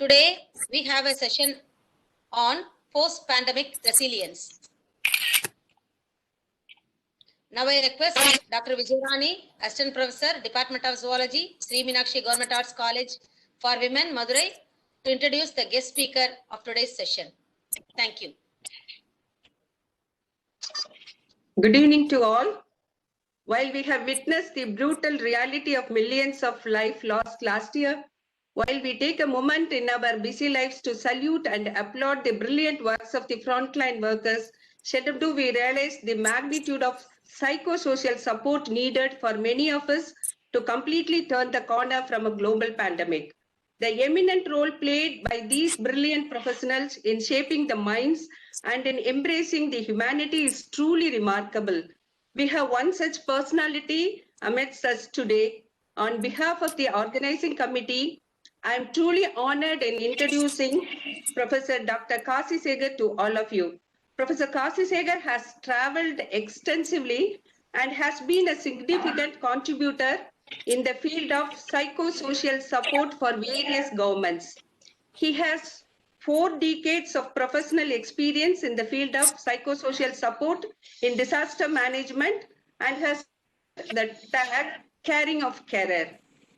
Today, we have a session on post-pandemic resilience. Now I request Dr. Vijayarani, Assistant Professor, Department of Zoology, Sri Meenakshi Government Arts College for Women, Madurai, to introduce the guest speaker of today's session. Thank you. Good evening to all. While we have witnessed the brutal reality of millions of lives lost last year, while we take a moment in our busy lives to salute and applaud the brilliant works of the frontline workers, do we realize the magnitude of psychosocial support needed for many of us to completely turn the corner from a global pandemic. The eminent role played by these brilliant professionals in shaping the minds and in embracing the humanity is truly remarkable. We have one such personality amidst us today. On behalf of the organizing committee, I am truly honored in introducing Professor Dr. Kasi Segar to all of you. Professor Kasi Segar has traveled extensively and has been a significant contributor in the field of psychosocial support for various governments. He has 4 decades of professional experience in the field of psychosocial support in disaster management and has the tag caring of carer.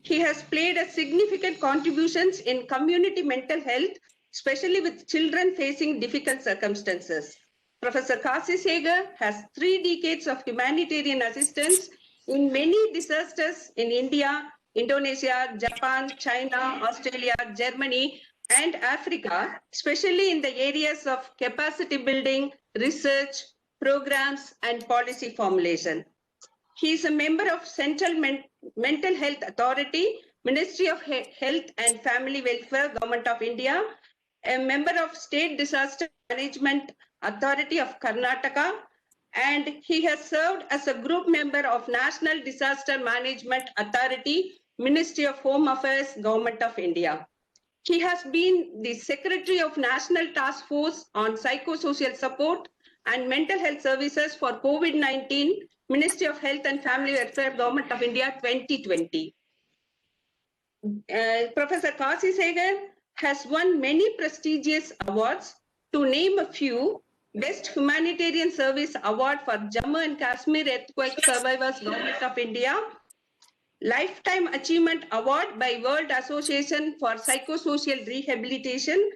He has played a significant contributions in community mental health, especially with children facing difficult circumstances. Professor Kasi Segar has 3 decades of humanitarian assistance in many disasters in India, Indonesia, Japan, China, Australia, Germany, and Africa, especially in the areas of capacity building, research, programs, and policy formulation. He is a member of Central Mental Health Authority, Ministry of Health and Family Welfare, Government of India, a member of State Disaster Management Authority of Karnataka, and he has served as a group member of National Disaster Management Authority, Ministry of Home Affairs, Government of India. He has been the Secretary of National Task Force on Psychosocial Support and Mental Health Services for COVID-19, Ministry of Health and Family Welfare, Government of India, 2020. Professor Kasi Segar has won many prestigious awards. To name a few, Best Humanitarian Service Award for Jammu and Kashmir Earthquake Survivors, Government of India, Lifetime Achievement Award by World Association for Psychosocial Rehabilitation,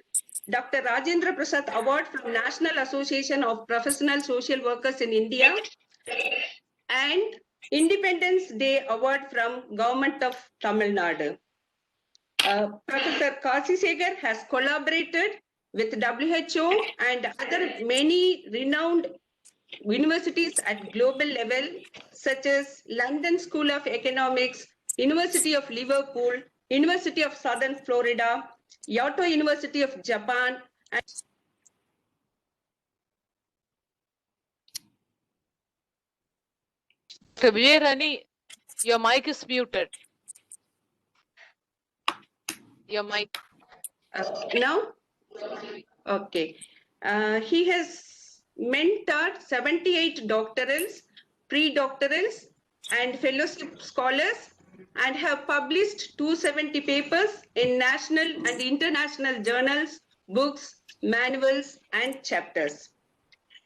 Dr. Rajendra Prasad Award from National Association of Professional Social Workers in India, and Independence Day Award from Government of Tamil Nadu. Professor Kasi Segar has collaborated with WHO and other many renowned universities at global level, such as London School of Economics, University of Liverpool, University of Southern Florida, Kyoto University of Japan, and Dr. Vijayarani, your mic is muted. Your mic. Now? Okay. He has mentored 78 doctorals, pre-doctorals, and fellowship scholars, and have published 270 papers in national and international journals, books, manuals, and chapters.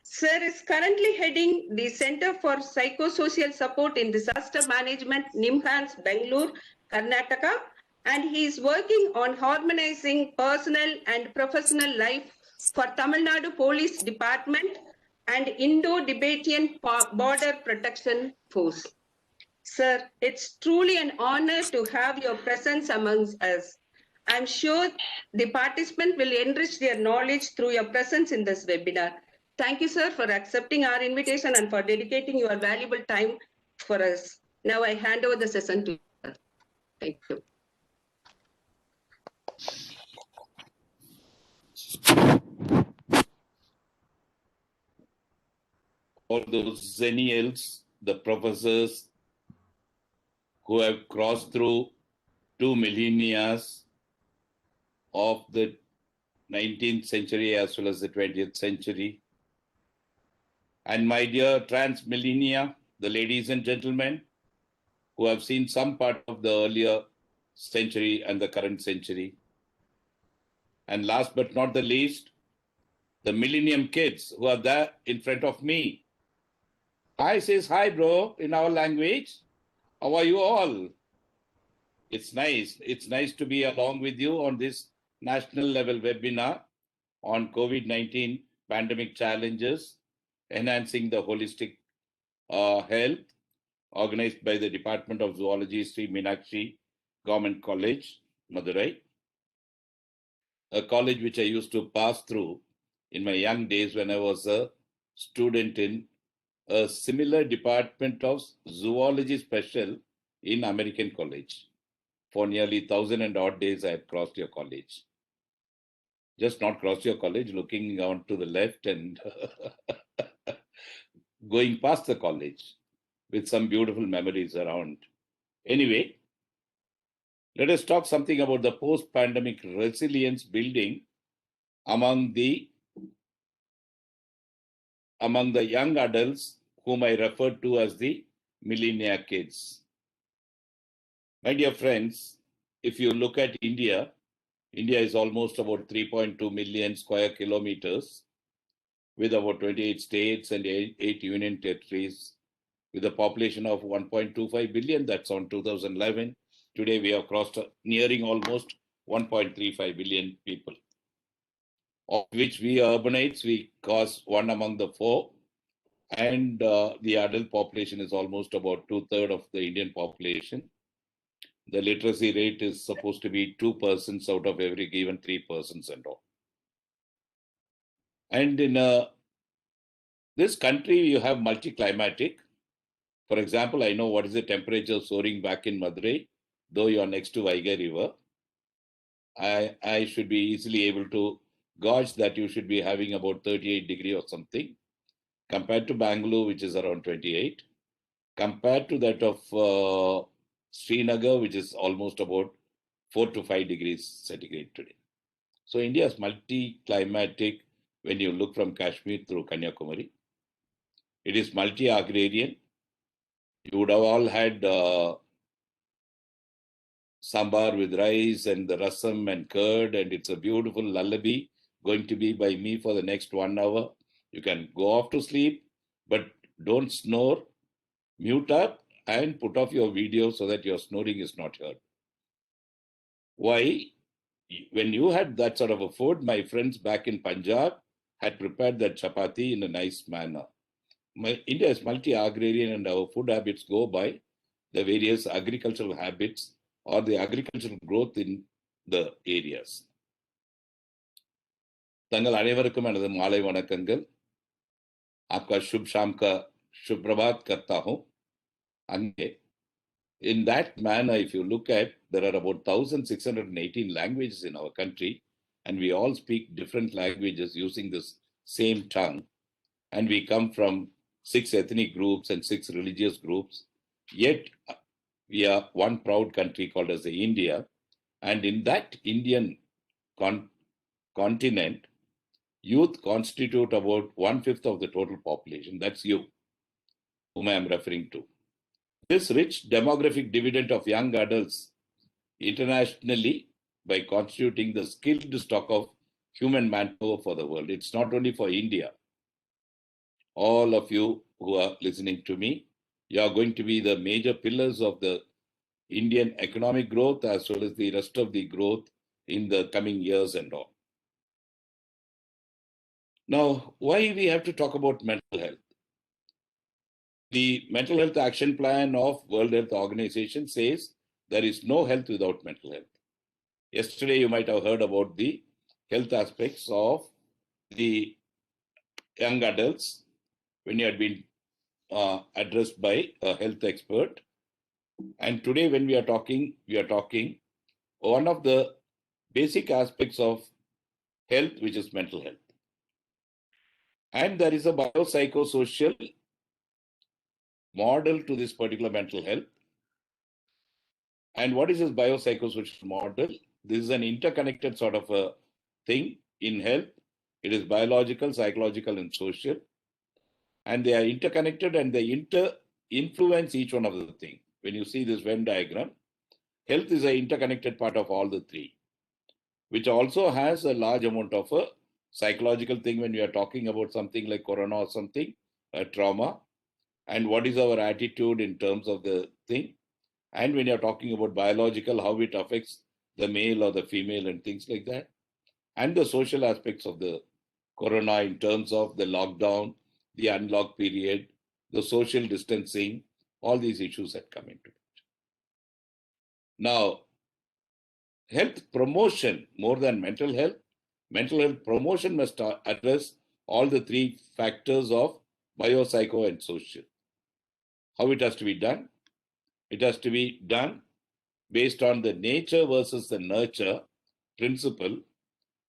Sir is currently heading the Center for Psychosocial Support in Disaster Management, NIMHANS, Bangalore, Karnataka, and he is working on harmonizing personal and professional life for Tamil Nadu Police Department and Indo-Tibetan Border Protection Force. Sir, it's truly an honor to have your presence amongst us. I'm sure the participants will enrich their knowledge through your presence in this webinar. Thank you, sir, for accepting our invitation and for dedicating your valuable time for us. Now I hand over the session to you. Thank you. All those zennials, the professors who have crossed through 2 millennia of the 19th century as well as the 20th century. And my dear trans-millennia, the ladies and gentlemen who have seen some part of the earlier century and the current century. And last but not the least, the Millennium kids who are there in front of me. Hi says hi, bro, in our language. How are you all? It's nice. It's nice to be along with you on this national level webinar on COVID-19 pandemic challenges, enhancing the holistic health, organized by the Department of Zoology, Sri Meenakshi Government College, Madurai, a college which I used to pass through in my young days when I was a student in a similar department of zoology special in American College. For nearly 1,000 and odd days, I had crossed your college. Just not crossed your college, looking on to the left and going past the college with some beautiful memories around. Anyway, let us talk something about the post-pandemic resilience building among the young adults whom I referred to as the millennia kids. My dear friends, if you look at India, India is almost about 3.2 million square kilometers with about 28 states and 8 union territories with a population of 1.25 billion. That's on 2011. Today we have crossed nearing almost 1.35 billion people, of which we urbanites, we cause one among the four. And the adult population is almost about 2/3 of the Indian population. The literacy rate is supposed to be 2% out of every given 3 persons and all. And in this country, you have multi-climatic. For example, I know what is the temperature soaring back in Madurai, though you are next to Vaigai River. I should be easily able to gauge that you should be having about 38 degrees or something, compared to Bangalore, which is around 28, compared to that of Srinagar, which is almost about 4 to 5 degrees centigrade today. So India is multi-climatic when you look from Kashmir through Kanyakumari. It is multi-agrarian. You would have all had sambar with rice and the rasam and curd, and it's a beautiful lullaby going to be by me for the next 1 hour. You can go off to sleep, but don't snore. Mute up and put off your video so that your snoring is not heard. Why? When you had that sort of a food, my friends back in Punjab had prepared that chapati in a nice manner. India is multi-agrarian and our food habits go by the various agricultural habits or the agricultural growth in the areas. தங்கள் அனைவருக்கும் எனது மாலை வணக்கங்கள். आपका शुभ शाम का शुभ प्रभात करता हूं. अंगे in that manner, if you look at, there are about 1,618 languages in our country, and we all speak different languages using this same tongue. And we come from 6 ethnic groups and 6 religious groups. Yet we are one proud country called as the India. And in that Indian continent, youth constitute about 1/5 of the total population. That's you, whom I am referring to. This rich demographic dividend of young adults internationally by constituting the skilled stock of human manpower for the world. It's not only for India. All of you who are listening to me, you are going to be the major pillars of the Indian economic growth as well as the rest of the growth in the coming years and all. Now, why we have to talk about mental health? The Mental Health Action Plan of World Health Organization says there is no health without mental health. Yesterday, you might have heard about the health aspects of the young adults when you had been addressed by a health expert. And today, when we are talking one of the basic aspects of health, which is mental health. And there is a biopsychosocial model to this particular mental health. And what is this biopsychosocial model? This is an interconnected sort of a thing in health. It is biological, psychological, and social. And they are interconnected and they influence each one of the thing. When you see this Venn diagram, health is an interconnected part of all the three. which also has a large amount of a psychological thing when we are talking about something like corona or something, a trauma, and what is our attitude in terms of the thing. And when you're talking about biological, how it affects the male or the female and things like that. And the social aspects of the corona in terms of the lockdown, the unlock period, the social distancing, all these issues that come into it. Now, health promotion, more than mental health promotion must address all the three factors of bio, psycho, and social. How it has to be done? It has to be done based on the nature versus the nurture principle,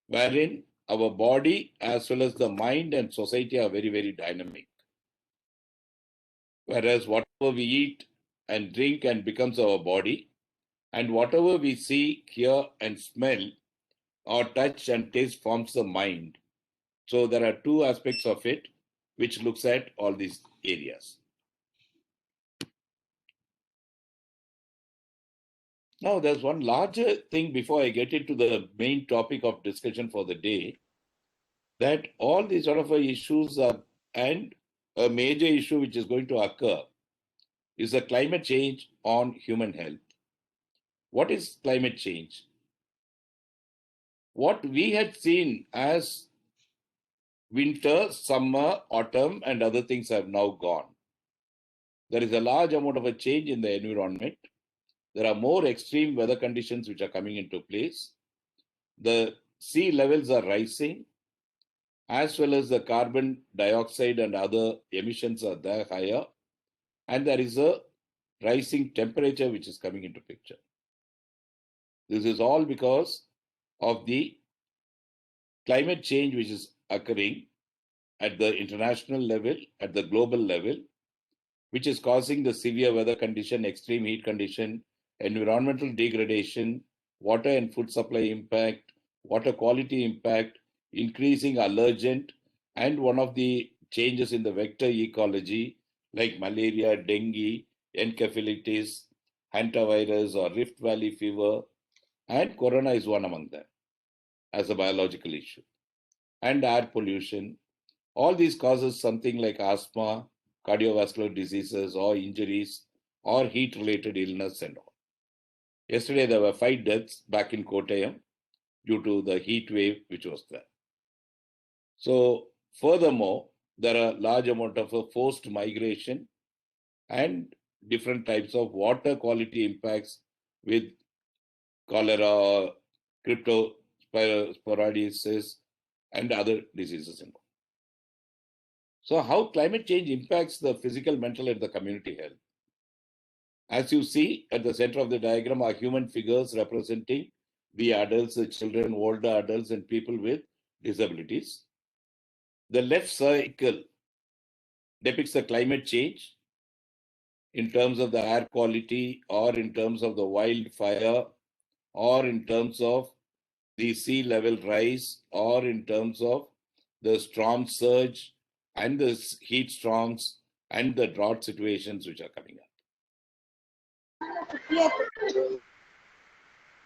wherein our body as well as the mind and society are very, very dynamic. Whereas whatever we eat and drink and becomes our body, and whatever we see, hear, and smell, or touch and taste forms the mind. So there are two aspects of it which looks at all these areas. Now, there's one larger thing before I get into the main topic of discussion for the day, that all these sort of issues are, and a major issue which is going to occur is the climate change on human health. What is climate change? What we had seen as winter, summer, autumn, and other things have now gone. There is a large amount of a change in the environment. There are more extreme weather conditions which are coming into place. The sea levels are rising, as well as the carbon dioxide and other emissions are there higher. And there is a rising temperature which is coming into picture. This is all because of the climate change which is occurring at the international level, at the global level, which is causing the severe weather condition, extreme heat condition, environmental degradation, water and food supply impact, water quality impact, increasing allergen, and one of the changes in the vector ecology like malaria, dengue, encephalitis, hantavirus or Rift Valley fever, and corona is one among them as a biological issue. And air pollution. All these causes something like asthma, cardiovascular diseases or injuries or heat-related illness and all. Yesterday, there were 5 deaths back in Kottayam due to the heat wave which was there. So, furthermore, there are large amount of a forced migration and different types of water quality impacts with cholera, cryptosporidiosis, and other diseases involved. So how climate change impacts the physical, mental, and the community health? As you see at the center of the diagram are human figures representing the adults, the children, older adults, and people with disabilities. The left circle depicts the climate change in terms of the air quality or in terms of the wildfire or in terms of the sea level rise or in terms of the storm surge and the heat storms and the drought situations which are coming up.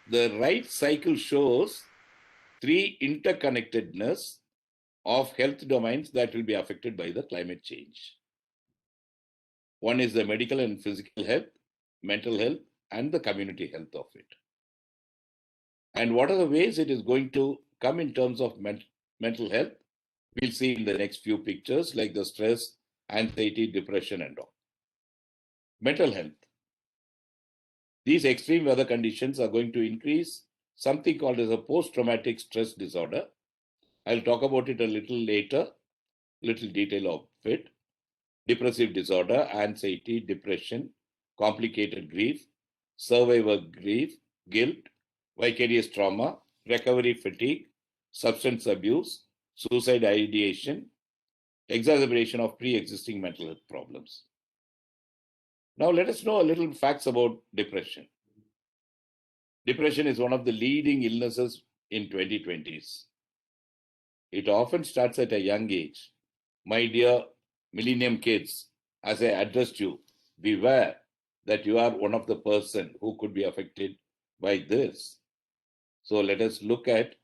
The right cycle shows 3 interconnectedness of health domains that will be affected by the climate change. One is the medical and physical health, mental health, and the community health of it. And what are the ways it is going to come in terms of mental health? We'll see in the next few pictures, like the stress, anxiety, depression, and all. Mental health. These extreme weather conditions are going to increase something called as a post-traumatic stress disorder. I'll talk about it a little later, little detail of it. Depressive disorder, anxiety, depression, complicated grief, survivor grief, guilt, vicarious trauma, recovery fatigue, substance abuse, suicide ideation, exacerbation of pre-existing mental health problems. Now let us know a little facts about depression. Depression is one of the leading illnesses in 2020s. It often starts at a young age. My dear millennium kids, as I addressed you, beware that you are one of the person who could be affected by this. So let us look at,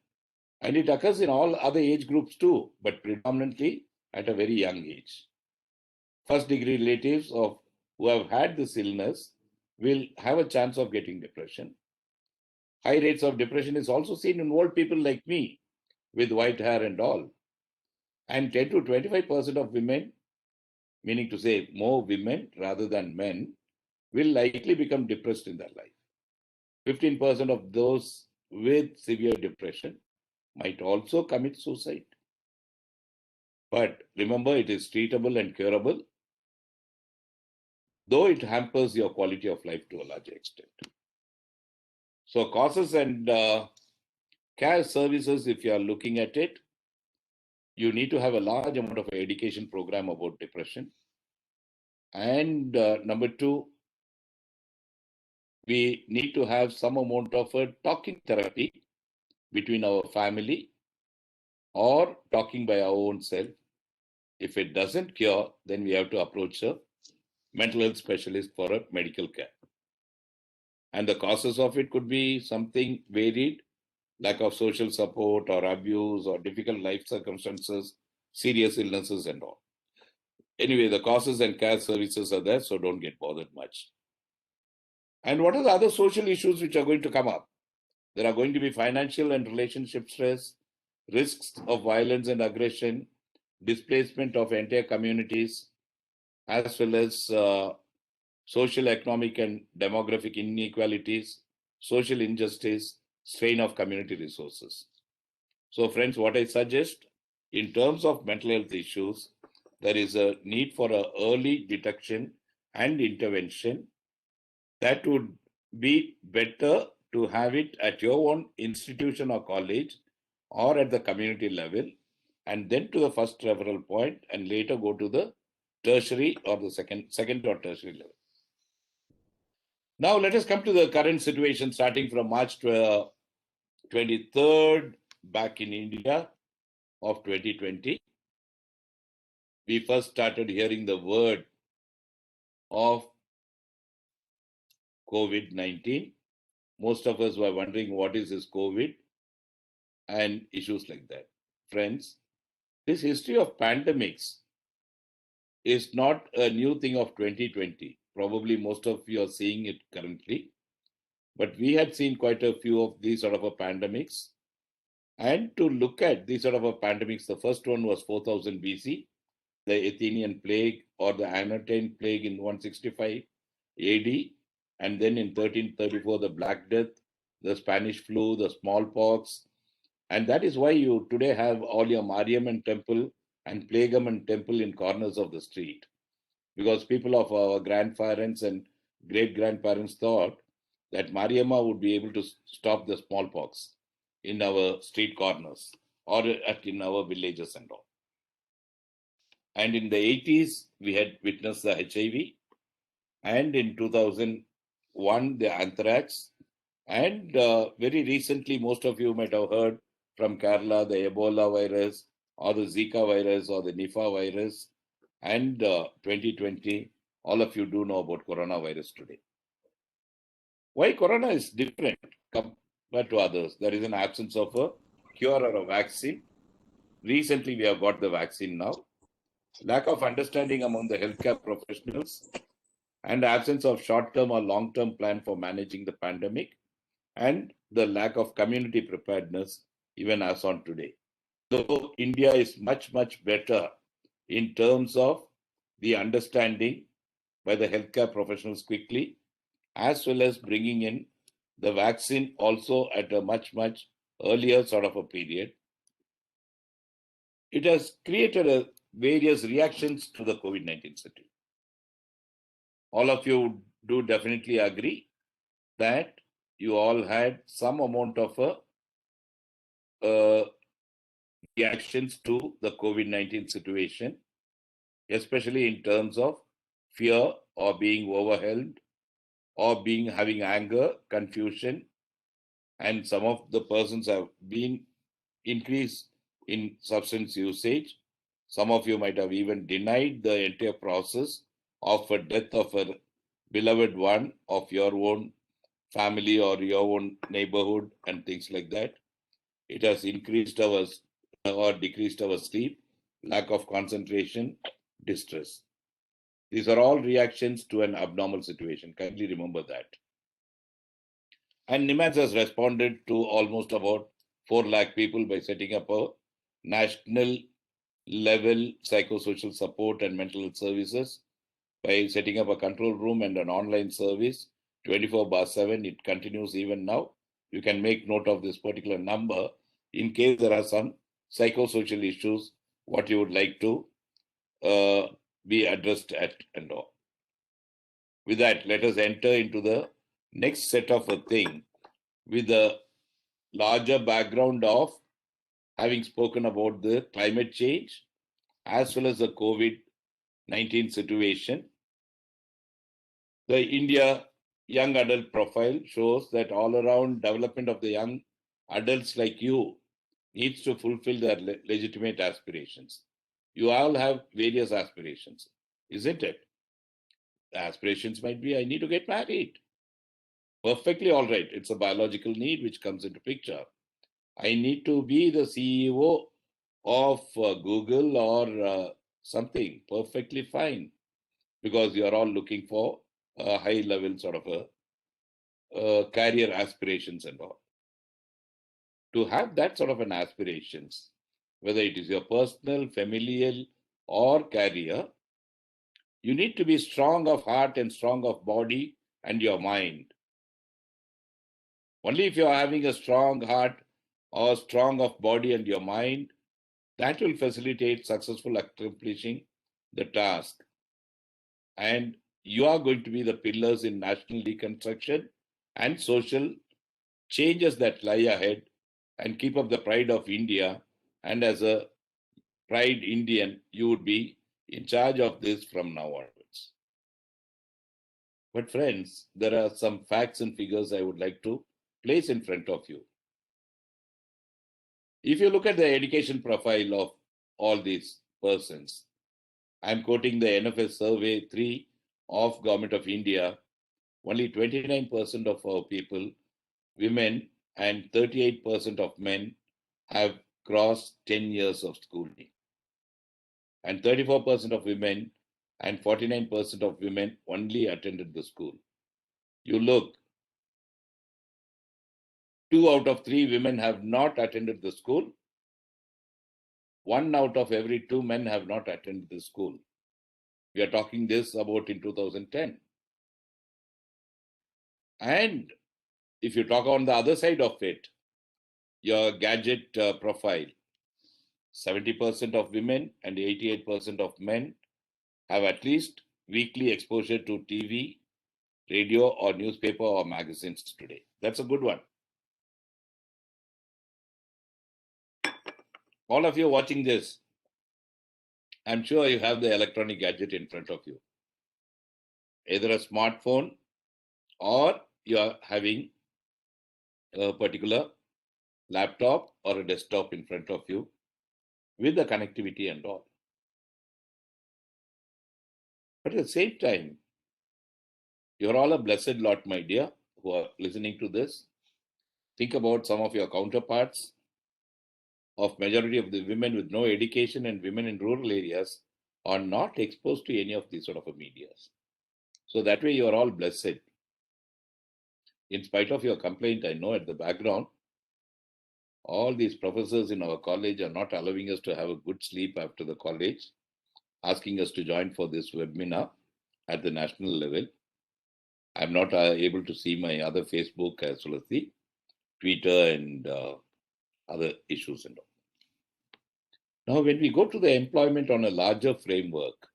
and it occurs in all other age groups too, but predominantly at a very young age. First degree relatives of who have had this illness will have a chance of getting depression. High rates of depression is also seen in old people like me with white hair and all. And 10 to 25% of women, meaning to say more women rather than men, will likely become depressed in their life. 15% of those with severe depression might also commit suicide. But remember, it is treatable and curable, though it hampers your quality of life to a large extent. So causes and care services, if you are looking at it, you need to have a large amount of education program about depression. And number two, we need to have some amount of a talking therapy between our family or talking by our own self. If it doesn't cure, then we have to approach a mental health specialist for a medical care. And the causes of it could be something varied, lack of social support or abuse or difficult life circumstances, serious illnesses and all. Anyway, the causes and care services are there, so don't get bothered much. And what are the other social issues which are going to come up? There are going to be financial and relationship stress, risks of violence and aggression, displacement of entire communities, as well as social, economic, and demographic inequalities, social injustice, strain of community resources. So, friends, what I suggest in terms of mental health issues, there is a need for an early detection and intervention. That would be better to have it at your own institution or college or at the community level, and then to the first referral point, and later go to the tertiary or the second or tertiary level. Now let us come to the current situation starting from March 23rd back in India of 2020. We first started hearing the word of COVID-19. Most of us were wondering what is this COVID and issues like that. Friends, this history of pandemics is not a new thing of 2020. Probably most of you are seeing it currently, but we had seen quite a few of these sort of a pandemics. And to look at these sort of a pandemics, the first one was 4000 BC, the Athenian plague or the Anatolian plague in 165 AD, and then in 1334, the Black Death, the Spanish flu, the smallpox. And that is why you today have all your Mariamman temple and Plagamman temple in corners of the street. Because people of our grandparents and great-grandparents thought that Mariamma would be able to stop the smallpox in our street corners or in our villages and all. And in the 80s, we had witnessed the HIV. And in 2001, the anthrax. And very recently, most of you might have heard from Kerala, the Ebola virus or the Zika virus or the Nipah virus. And 2020, all of you do know about coronavirus today. Why corona is different compared to others? There is an absence of a cure or a vaccine. Recently, we have got the vaccine now. Lack of understanding among the healthcare professionals and absence of short-term or long-term plan for managing the pandemic, and the lack of community preparedness even as on today. Though India is much, much better in terms of the understanding by the healthcare professionals quickly, as well as bringing in the vaccine also at a much, much earlier sort of a period. It has created various reactions to the COVID-19 situation. All of you do definitely agree that you all had some amount of reactions to the COVID-19 situation, especially in terms of fear or being overwhelmed or having anger, confusion, and some of the persons have been increased in substance usage. Some of you might have even denied the entire process of a death of a beloved one of your own family or your own neighborhood and things like that. It has increased our or decreased our sleep, lack of concentration, distress. These are all reactions to an abnormal situation. Kindly remember that. And NIMHANS has responded to almost about 4 lakh people by setting up a national level psychosocial support and mental health services, by setting up a control room and an online service 24/7. It continues even now. You can make note of this particular number in case there are some psychosocial issues, what you would like to be addressed at and all. With that, let us enter into the next set of a thing with the larger background of having spoken about the climate change as well as the COVID-19 situation. The India young adult profile shows that all around development of the young adults like you needs to fulfill their legitimate aspirations. You all have various aspirations, isn't it? The aspirations might be, I need to get married. Perfectly all right. It's a biological need which comes into picture. I need to be the CEO of Google or something. Perfectly fine. Because you are all looking for a high level sort of a career aspirations and all. To have that sort of an aspirations, whether it is your personal, familial, or career, you need to be strong of heart and strong of body and your mind. Only if you are having a strong heart or strong of body and your mind, that will facilitate successful accomplishing the task. And you are going to be the pillars in national reconstruction and social changes that lie ahead, and keep up the pride of India. And as a pride Indian, you would be in charge of this from now onwards. But friends, there are some facts and figures I would like to place in front of you. If you look at the education profile of all these persons, I'm quoting the NFS Survey 3 of Government of India. Only 29% of our people, women, and 38% of men have crossed 10 years of schooling. And 34% of women and 49% of women only attended the school. You look, 2 out of 3 women have not attended the school. 1 out of every 2 men have not attended the school. We are talking this about in 2010. And if you talk on the other side of it, your gadget profile, 70% of women and 88% of men have at least weekly exposure to TV, radio, or newspaper or magazines today. That's a good one. All of you watching this, I'm sure you have the electronic gadget in front of you. Either a smartphone or you are having a particular laptop or a desktop in front of you with the connectivity and all. But at the same time, you're all a blessed lot, my dear, who are listening to this. Think about some of your counterparts of majority of the women with no education and women in rural areas are not exposed to any of these sort of medias. So that way you are all blessed. In spite of your complaint, I know at the background, all these professors in our college are not allowing us to have a good sleep after the college, asking us to join for this webinar at the national level. I'm not able to see my other Facebook as well as the Twitter and other issues and all. Now, when we go to the employment on a larger framework,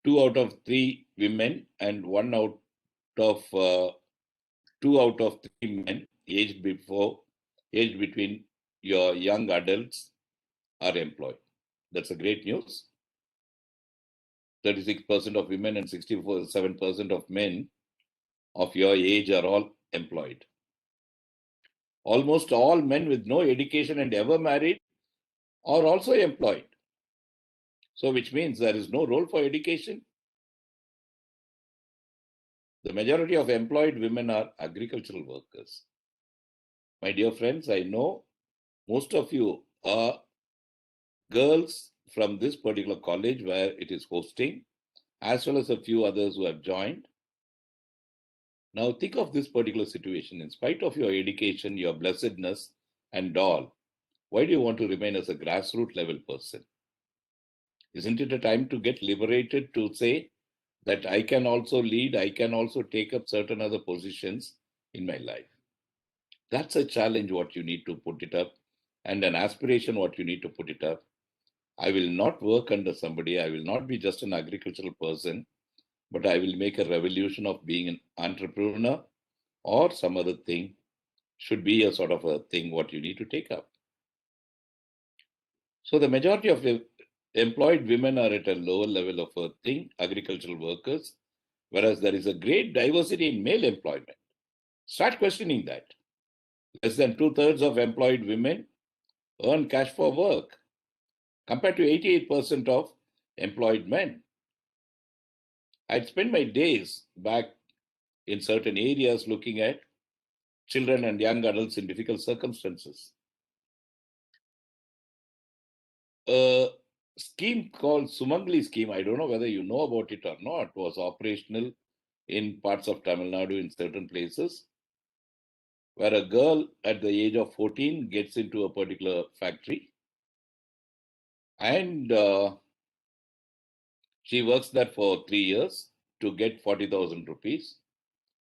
2 out of 3 women and 2 out of 3 men aged between your young adults are employed. That's a great news. 36% of women and 67% of men of your age are all employed. Almost all men with no education and ever married are also employed. So which means there is no role for education. The majority of employed women are agricultural workers. My dear friends, I know most of you are girls from this particular college where it is hosting, as well as a few others who have joined. Now think of this particular situation. In spite of your education, your blessedness and all, why do you want to remain as a grassroots level person? Isn't it a time to get liberated to say that I can also lead, I can also take up certain other positions in my life? That's a challenge what you need to put it up, and an aspiration what you need to put it up. I will not work under somebody, I will not be just an agricultural person, but I will make a revolution of being an entrepreneur or some other thing should be a sort of a thing what you need to take up. So the majority of the employed women are at a lower level of a thing, agricultural workers, whereas there is a great diversity in male employment. Start questioning that. Less than 2/3 of employed women earn cash for work, compared to 88% of employed men. I'd spend my days back in certain areas looking at children and young adults in difficult circumstances. A scheme called Sumangli scheme, I don't know whether you know about it or not, was operational in parts of Tamil Nadu in certain places, where a girl at the age of 14 gets into a particular factory and she works there for 3 years to get 40,000 rupees,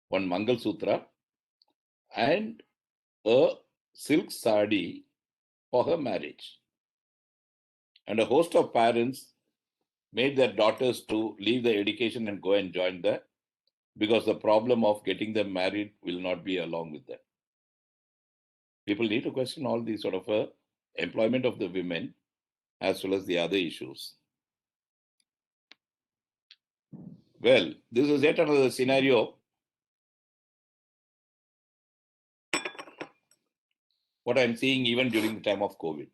one Mangal Sutra, and a silk sari for her marriage. And a host of parents made their daughters to leave their education and go and join there, because the problem of getting them married will not be along with them. People need to question all these sort of employment of the women as well as the other issues. Well, this is yet another scenario. What I'm seeing even during the time of COVID.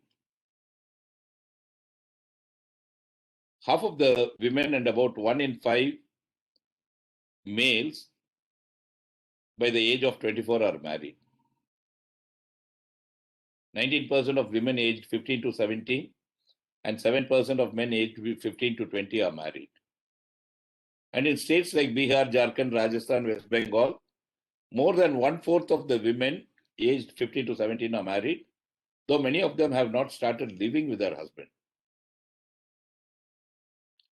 Half of the women and about 1 in 5 males by the age of 24 are married. 19% of women aged 15 to 17 and 7% of men aged 15 to 20 are married. And in states like Bihar, Jharkhand, Rajasthan, West Bengal, more than 1/4 of the women aged 15 to 17 are married, though many of them have not started living with their husband.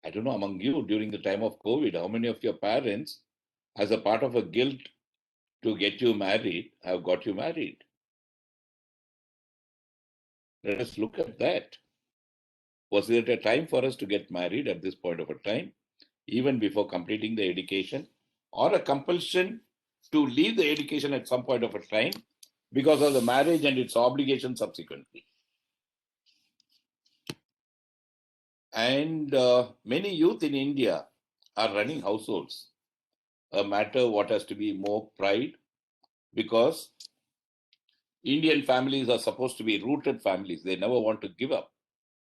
I don't know among you during the time of COVID, how many of your parents, as a part of a guilt to get you married, have got you married? Let us look at that. Was it a time for us to get married at this point of a time, even before completing the education, or a compulsion to leave the education at some point of a time because of the marriage and its obligation subsequently? And many youth in India are running households, a matter what has to be more pride, because Indian families are supposed to be rooted families. They never want to give up,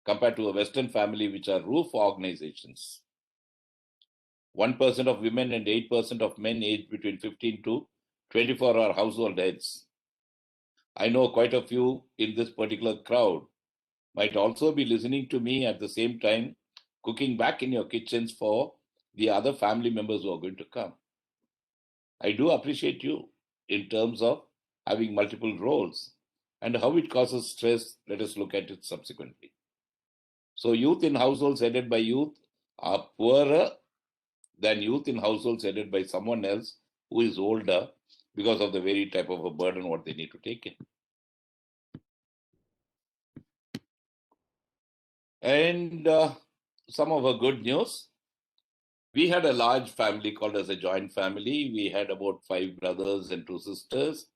compared to a Western family, which are roof organizations. 1% of women and 8% of men aged between 15 to 24 are household heads. I know quite a few in this particular crowd might also be listening to me at the same time, cooking back in your kitchens for the other family members who are going to come. I do appreciate you in terms of having multiple roles, and how it causes stress. Let us look at it subsequently. So youth in households headed by youth are poorer than youth in households headed by someone else who is older, because of the very type of a burden what they need to take in. And some of our good news. We had a large family called as a joint family. We had about 5 brothers and 2 sisters,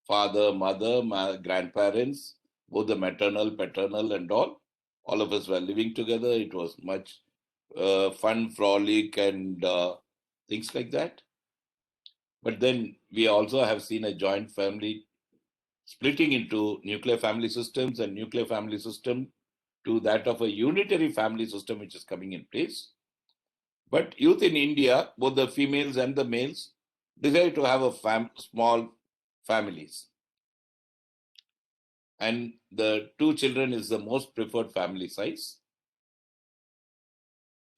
father, mother, my grandparents, both the maternal, paternal and all. All of us were living together. It was much fun, frolic and things like that. But then we also have seen a joint family splitting into nuclear family systems and nuclear family system to that of a unitary family system which is coming in place. But youth in India, both the females and the males, decided to have a small families. And the 2 children is the most preferred family size.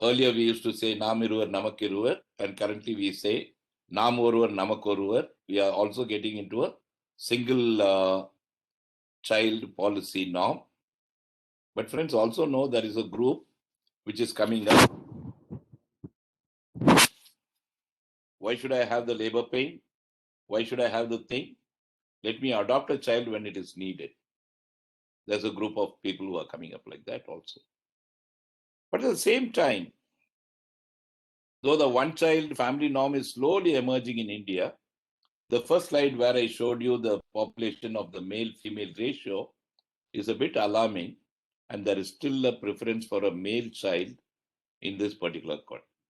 Earlier we used to say Namiruvar Namakiruvar, and currently we say Nam Oruvar Namakoruvar. We are also getting into a single child policy norm. But friends also know there is a group which is coming up. Why should I have the labor pain? Why should I have the thing? Let me adopt a child when it is needed. There's a group of people who are coming up like that also. But at the same time, though the one child family norm is slowly emerging in India, the first slide where I showed you the population of the male-female ratio is a bit alarming, and there is still a preference for a male child in this particular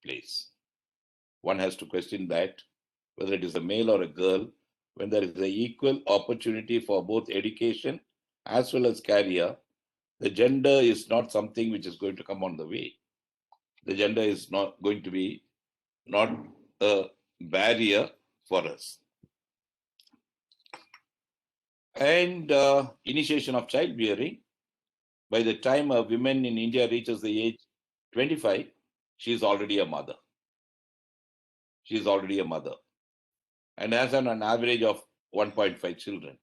place. One has to question that, whether it is a male or a girl, when there is an equal opportunity for both education as well as career, the gender is not something which is going to come on the way. The gender is not going to be not a barrier for us. And initiation of childbearing. By the time a woman in India reaches the age 25, she is already a mother. She is already a mother and has an average of 1.5 children.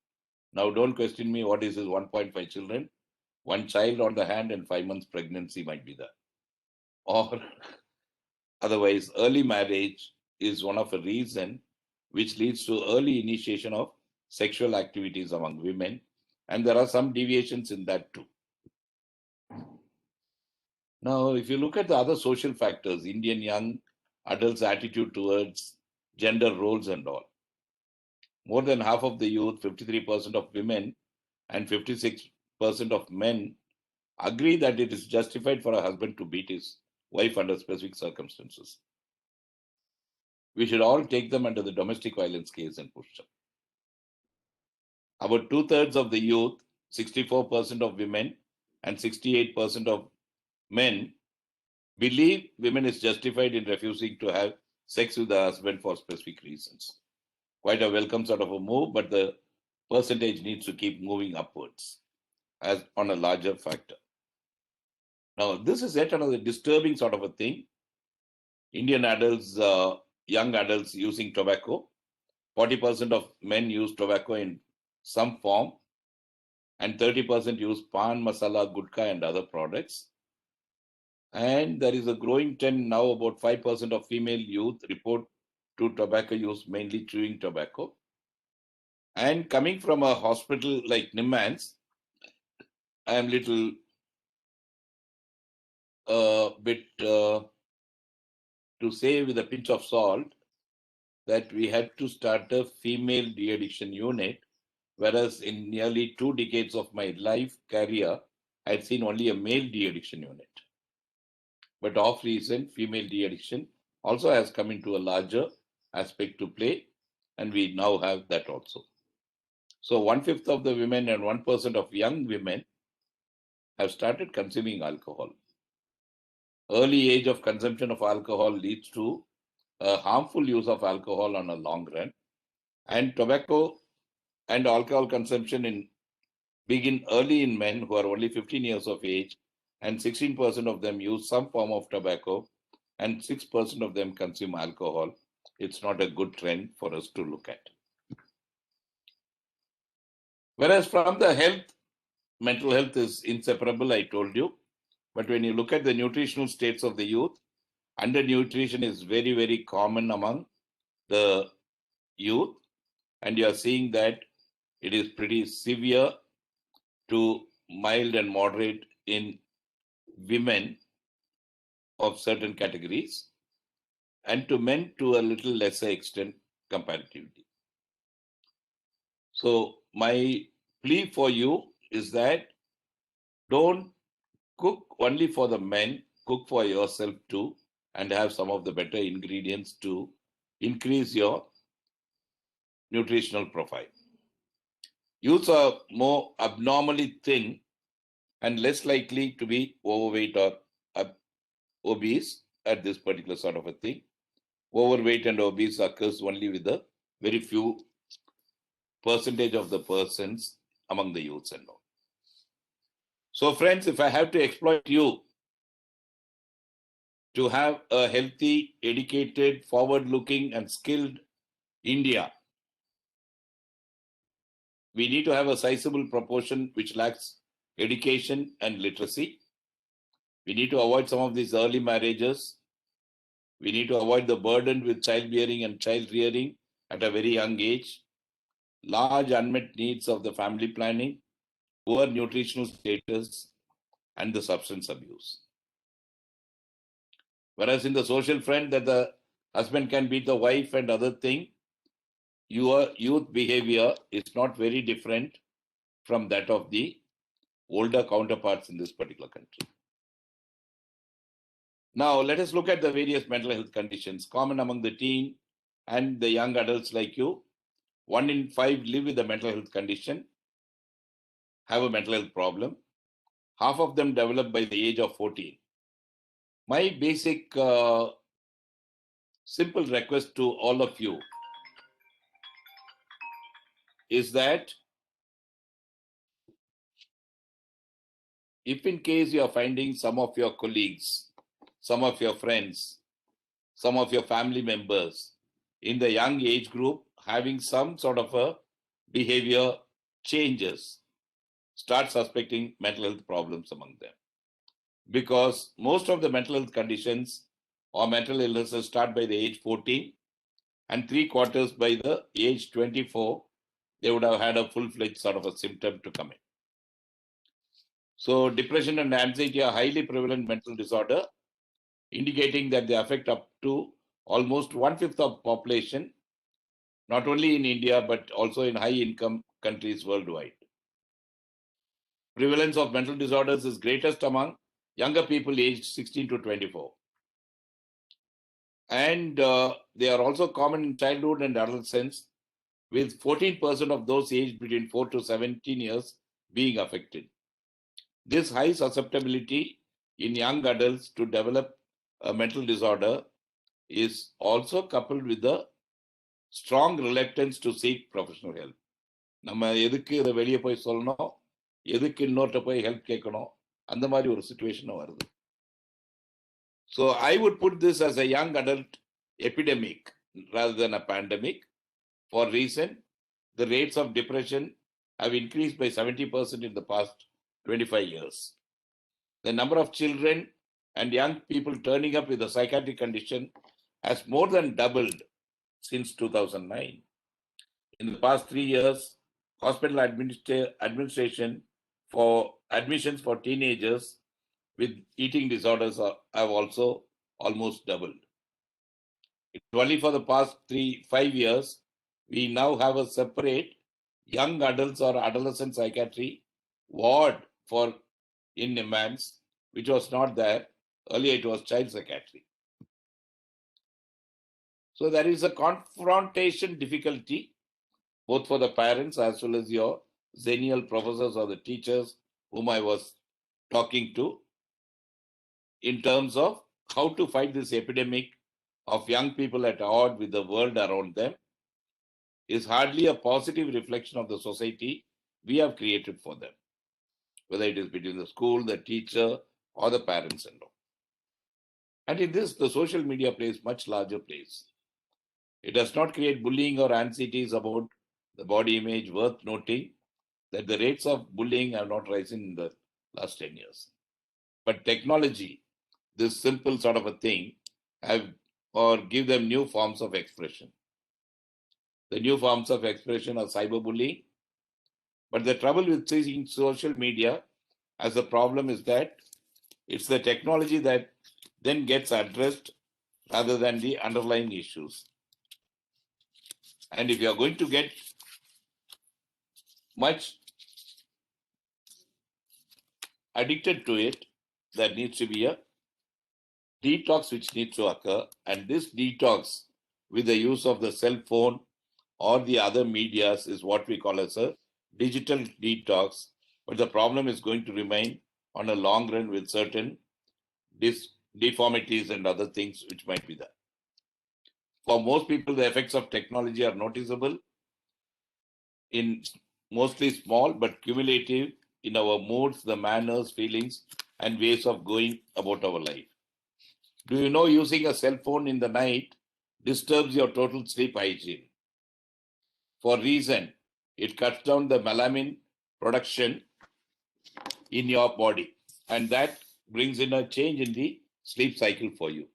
Now, don't question me what is his 1.5 children. One child on the hand and 5 months pregnancy might be there. Or otherwise, early marriage is one of the reasons which leads to early initiation of sexual activities among women. And there are some deviations in that too. Now, if you look at the other social factors, Indian young adults' attitude towards gender roles and all, more than half of the youth, 53% of women and 56% of men agree that it is justified for a husband to beat his wife under specific circumstances. We should all take them under the domestic violence case and push them. About 2/3 of the youth, 64% of women and 68% of men believe women is justified in refusing to have sex with the husband for specific reasons. Quite a welcome sort of a move, but the percentage needs to keep moving upwards as on a larger factor. Now, this is yet another disturbing sort of a thing. Indian adults, young adults using tobacco. 40% of men use tobacco in some form, and 30% use pan, masala, gutka, and other products. And there is a growing trend now. About 5% of female youth report to tobacco use, mainly chewing tobacco. And coming from a hospital like Nimmans, I am little bit to say with a pinch of salt that we had to start a female de-addiction unit, whereas in nearly 2 decades of my life career, I had seen only a male de-addiction unit. But of recent, female de-addiction also has come into a larger aspect to play, and we now have that also. So 1/5 of the women and 1% of young women have started consuming alcohol. Early age of consumption of alcohol leads to a harmful use of alcohol on a long run, and tobacco and alcohol consumption begin early in men who are only 15 years of age, and 16% of them use some form of tobacco, and 6% of them consume alcohol. It's not a good trend for us to look at. Whereas from the health, mental health is inseparable, I told you. But when you look at the nutritional states of the youth, undernutrition is very, very common among the youth. And you are seeing that it is pretty severe to mild and moderate in women of certain categories, and to men to a little lesser extent comparatively. So my plea for you is that don't cook only for the men, cook for yourself too, and have some of the better ingredients to increase your nutritional profile. Youths are more abnormally thin and less likely to be overweight or obese at this particular sort of a thing. Overweight and obese occurs only with the very few percentage of the persons among the youths and all. So friends, if I have to exploit you to have a healthy, educated, forward-looking and skilled India, we need to have a sizable proportion which lacks education and literacy. We need to avoid some of these early marriages. We need to avoid the burden with childbearing and child rearing at a very young age, large unmet needs of the family planning, poor nutritional status, and the substance abuse. Whereas in the social front, that the husband can beat the wife and other thing, your youth behavior is not very different from that of the older counterparts in this particular country. Now, let us look at the various mental health conditions common among the teen and the young adults like you. 1 in 5 live with a mental health condition, have a mental health problem. Half of them develop by the age of 14. My basic simple request to all of you is that if in case you are finding some of your colleagues, some of your friends, some of your family members in the young age group having some sort of a behavior changes, start suspecting mental health problems among them. Because most of the mental health conditions or mental illnesses start by the age 14 and 3/4 by the age 24, they would have had a full-fledged sort of a symptom to come in. So depression and anxiety are highly prevalent mental disorder, indicating that they affect up to almost 1/5 of population, not only in India, but also in high-income countries worldwide. Prevalence of mental disorders is greatest among younger people aged 16 to 24. And they are also common in childhood and adolescence, with 14% of those aged between 4 to 17 years being affected. This high susceptibility in young adults to develop a mental disorder is also coupled with the strong reluctance to seek professional help. நம்ம எதுக்கு இதை வெளியே போய் சொல்லணும், எதுக்கு இன்னொருத்த போய் help கேட்கணும், அந்த மாதிரி ஒரு சிச்சுவேஷன் வருது. So I would put this as a young adult epidemic rather than a pandemic. For reason, the rates of depression have increased by 70% in the past 25 years. The number of children and young people turning up with a psychiatric condition has more than doubled since 2009. In the past 3 years, hospital administration for admissions for teenagers with eating disorders have also almost doubled. It's only for the past 5 years, we now have a separate young adults or adolescent psychiatry ward for in-demands, which was not there. Earlier, it was child psychiatry. So there is a confrontation difficulty, both for the parents as well as your Xennial professors or the teachers whom I was talking to, in terms of how to fight this epidemic of young people at odds with the world around them, is hardly a positive reflection of the society we have created for them, whether it is between the school, the teacher, or the parents and all. And in this, the social media plays much larger place. It does not create bullying or anxieties about the body image. Worth noting that the rates of bullying have not risen in the last 10 years. But technology, this simple sort of a thing, have or give them new forms of expression. The new forms of expression are cyberbullying. But the trouble with seeing social media as a problem is that it's the technology that then gets addressed rather than the underlying issues. And if you are going to get much addicted to it, there needs to be a detox which needs to occur. And this detox with the use of the cell phone or the other medias is what we call as a digital detox. But the problem is going to remain on a long run with certain deformities and other things which might be there. For most people, the effects of technology are noticeable in mostly small but cumulative in our moods, the manners, feelings, and ways of going about our life. Do you know using a cell phone in the night disturbs your total sleep hygiene? For reason, it cuts down the melanin production in your body, and that brings in a change in the sleep cycle for you.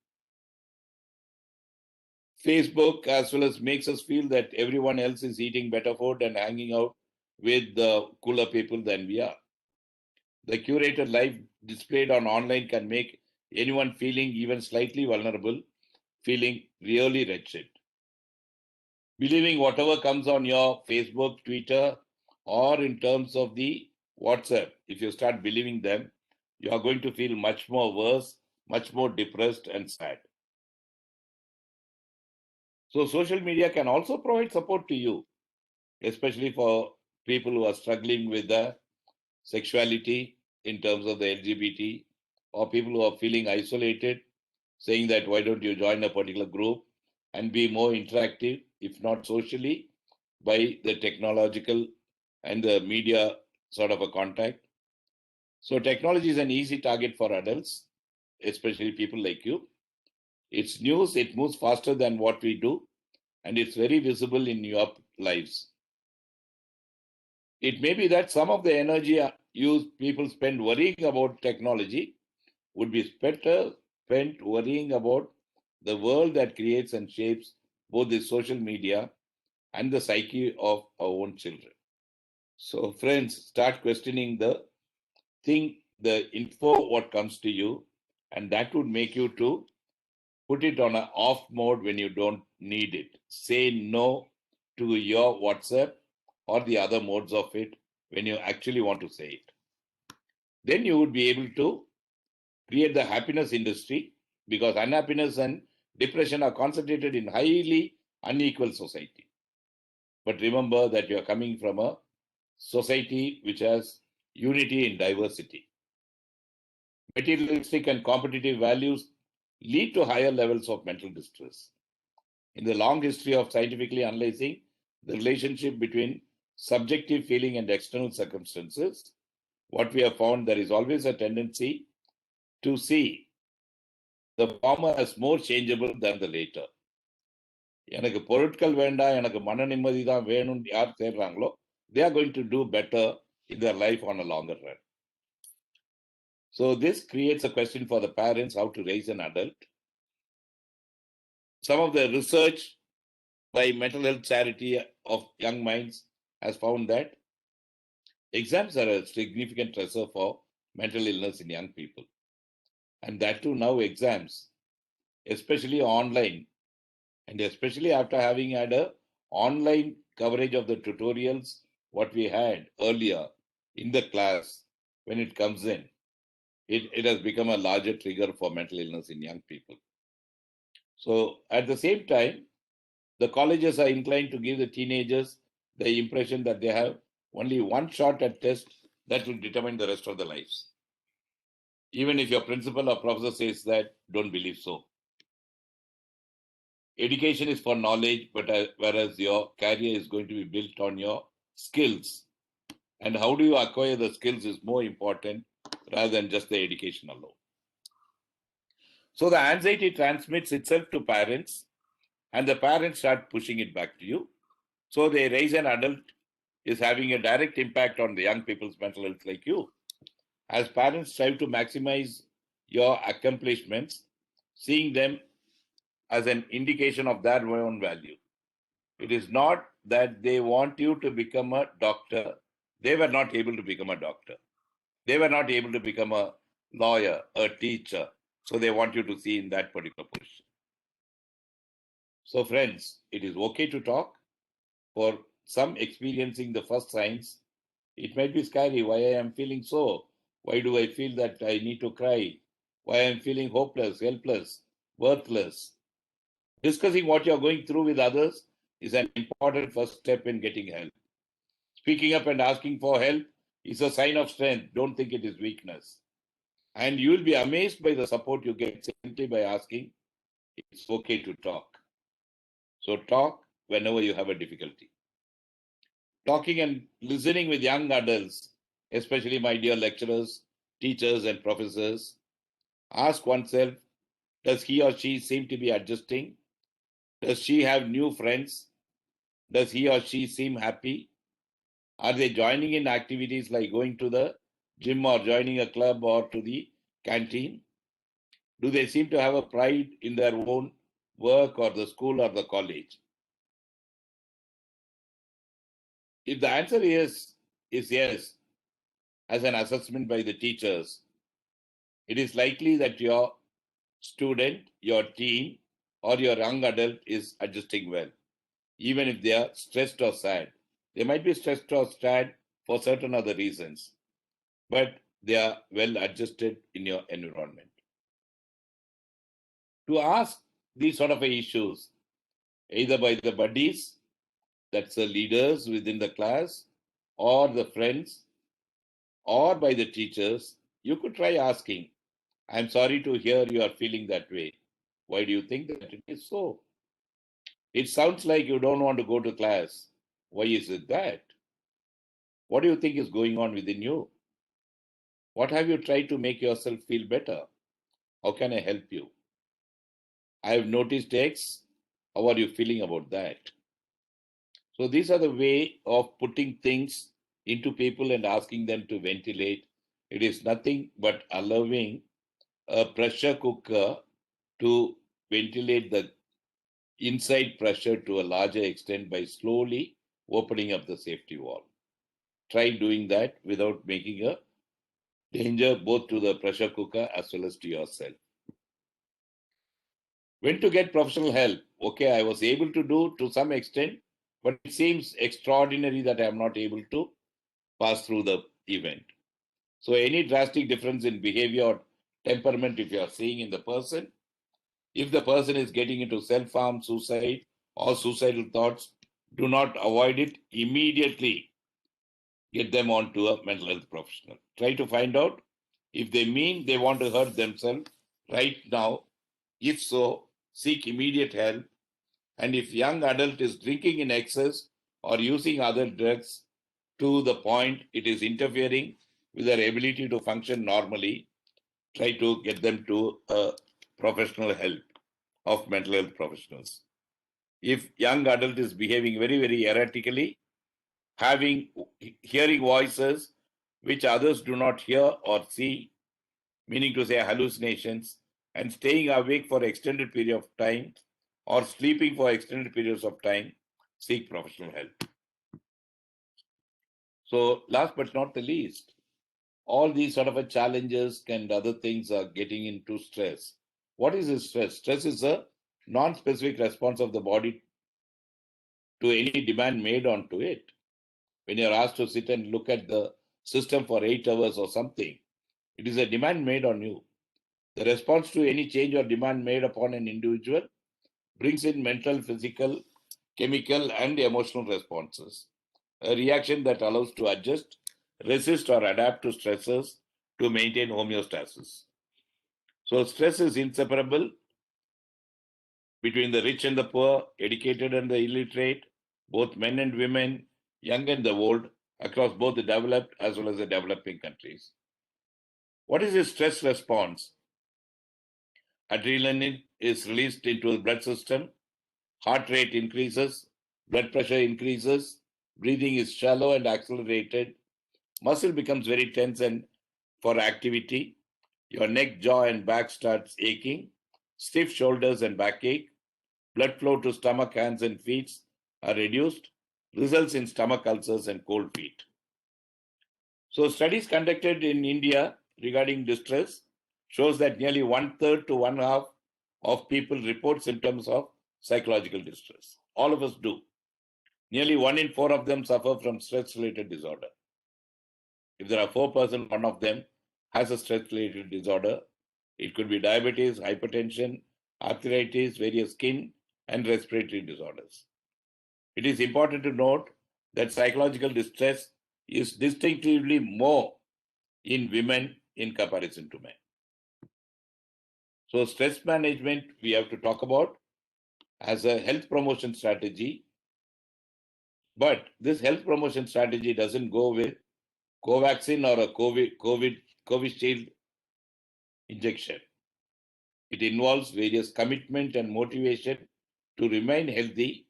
Facebook as well as makes us feel that everyone else is eating better food and hanging out with the cooler people than we are. The curated life displayed on online can make anyone feeling even slightly vulnerable, feeling really wretched. Believing whatever comes on your Facebook, Twitter, or in terms of the WhatsApp, if you start believing them, you are going to feel much more worse, much more depressed and sad. So social media can also provide support to you, especially for people who are struggling with the sexuality in terms of the LGBT, or people who are feeling isolated, saying that why don't you join a particular group and be more interactive, if not socially, by the technological and the media sort of a contact. So technology is an easy target for adults, especially people like you. It's news, it moves faster than what we do, and it's very visible in your lives. It may be that some of the energy people spend worrying about technology would be better spent worrying about the world that creates and shapes both the social media and the psyche of our own children. So, friends, start questioning the info, what comes to you, and that would make you to put it on an off mode when you don't need it. Say no to your WhatsApp or the other modes of it when you actually want to say it. Then you would be able to create the happiness industry, because unhappiness and depression are concentrated in highly unequal society. But remember that you are coming from a society which has unity in diversity. Materialistic and competitive values lead to higher levels of mental distress. In the long history of scientifically analyzing the relationship between subjective feeling and external circumstances, what we have found, there is always a tendency to see the former as more changeable than the later. எனக்கு பொருட்கள் வேண்டாம், எனக்கு மன நிம்மதி தான் வேணும்னு யார் தேடுறாங்களோ, they are going to do better in their life on a longer run. So this creates a question for the parents how to raise an adult. Some of the research by mental health charity of Young Minds has found that exams are a significant stressor for mental illness in young people. And that too now exams, especially online, and especially after having had a online coverage of the tutorials, what we had earlier in the class, when it comes in, it has become a larger trigger for mental illness in young people. So at the same time, the colleges are inclined to give the teenagers the impression that they have only one shot at test that will determine the rest of their lives. Even if your principal or professor says that, don't believe so. Education is for knowledge, but whereas your career is going to be built on your skills. And how do you acquire the skills is more important rather than just the education alone. So the anxiety transmits itself to parents, and the parents start pushing it back to you. So they raise an adult is having a direct impact on the young people's mental health like you. As parents strive to maximize your accomplishments, seeing them as an indication of their own value. It is not that they want you to become a doctor. They were not able to become a doctor. They were not able to become a lawyer, a teacher. So they want you to see in that particular position. So friends, it is okay to talk. For some experiencing the first signs, it might be scary. Why I am feeling so? Why do I feel that I need to cry? Why I am feeling hopeless, helpless, worthless? Discussing what you are going through with others is an important first step in getting help. Speaking up and asking for help is a sign of strength. Don't think it is weakness. And you will be amazed by the support you get simply by asking. It's okay to talk. So talk whenever you have a difficulty. Talking and listening with young adults, especially my dear lecturers, teachers, and professors, ask oneself, does he or she seem to be adjusting? Does she have new friends? Does he or she seem happy? Are they joining in activities like going to the gym or joining a club or to the canteen? Do they seem to have a pride in their own work or the school or the college? If the answer is yes, as an assessment by the teachers, it is likely that your student, your teen, or your young adult is adjusting well, even if they are stressed or sad. They might be stressed or sad for certain other reasons, but they are well adjusted in your environment. To ask these sort of issues, either by the buddies, that's the leaders within the class, or the friends, or by the teachers, you could try asking, I'm sorry to hear you are feeling that way. Why do you think that it is so? It sounds like you don't want to go to class. Why is it that? What do you think is going on within you? What have you tried to make yourself feel better? How can I help you? I have noticed X. How are you feeling about that? So these are the way of putting things into people and asking them to ventilate. It is nothing but allowing a pressure cooker to ventilate the inside pressure to a larger extent by slowly opening up the safety valve. Try doing that without making a danger both to the pressure cooker as well as to yourself. When to get professional help? Okay, I was able to do to some extent, but it seems extraordinary that I am not able to pass through the event. So any drastic difference in behavior or temperament, if you are seeing in the person, if the person is getting into self-harm, suicide, or suicidal thoughts, do not avoid it immediately. Get them on to a mental health professional. Try to find out if they mean they want to hurt themselves right now. If so, seek immediate help. And if young adult is drinking in excess or using other drugs to the point it is interfering with their ability to function normally, try to get them to a professional help of mental health professionals. If young adult is behaving very, very erratically, hearing voices which others do not hear or see, meaning to say hallucinations, and staying awake for extended period of time or sleeping for extended periods of time, seek professional help. So last but not the least, all these sort of challenges and other things are getting into stress. What is this stress? Stress is a non-specific response of the body to any demand made onto it. When you're asked to sit and look at the system for 8 hours or something, it is a demand made on you. The response to any change or demand made upon an individual brings in mental, physical, chemical, and emotional responses. A reaction that allows to adjust, resist, or adapt to stressors to maintain homeostasis. So stress is inseparable between the rich and the poor, educated and the illiterate, both men and women, young and the old, across both the developed as well as the developing countries. What is the stress response? Adrenaline is released into the blood system, heart rate increases, blood pressure increases, breathing is shallow and accelerated, muscle becomes very tense and for activity, your neck, jaw, and back starts aching, stiff shoulders and backache, blood flow to stomach, hands, and feet are reduced, results in stomach ulcers and cold feet. So studies conducted in India regarding distress shows that nearly 1/3 to 1/2 of people report symptoms of psychological distress. All of us do. Nearly 1 in 4 of them suffer from stress-related disorder. If there are 4%, one of them has a stress-related disorder. It could be diabetes, hypertension, arthritis, various skin and respiratory disorders. It is important to note that psychological distress is distinctively more in women in comparison to men. So stress management we have to talk about. as a health promotion strategy. But this health promotion strategy doesn't go with Covaxin or a Covishield injection. It involves various commitment and motivation to remain healthy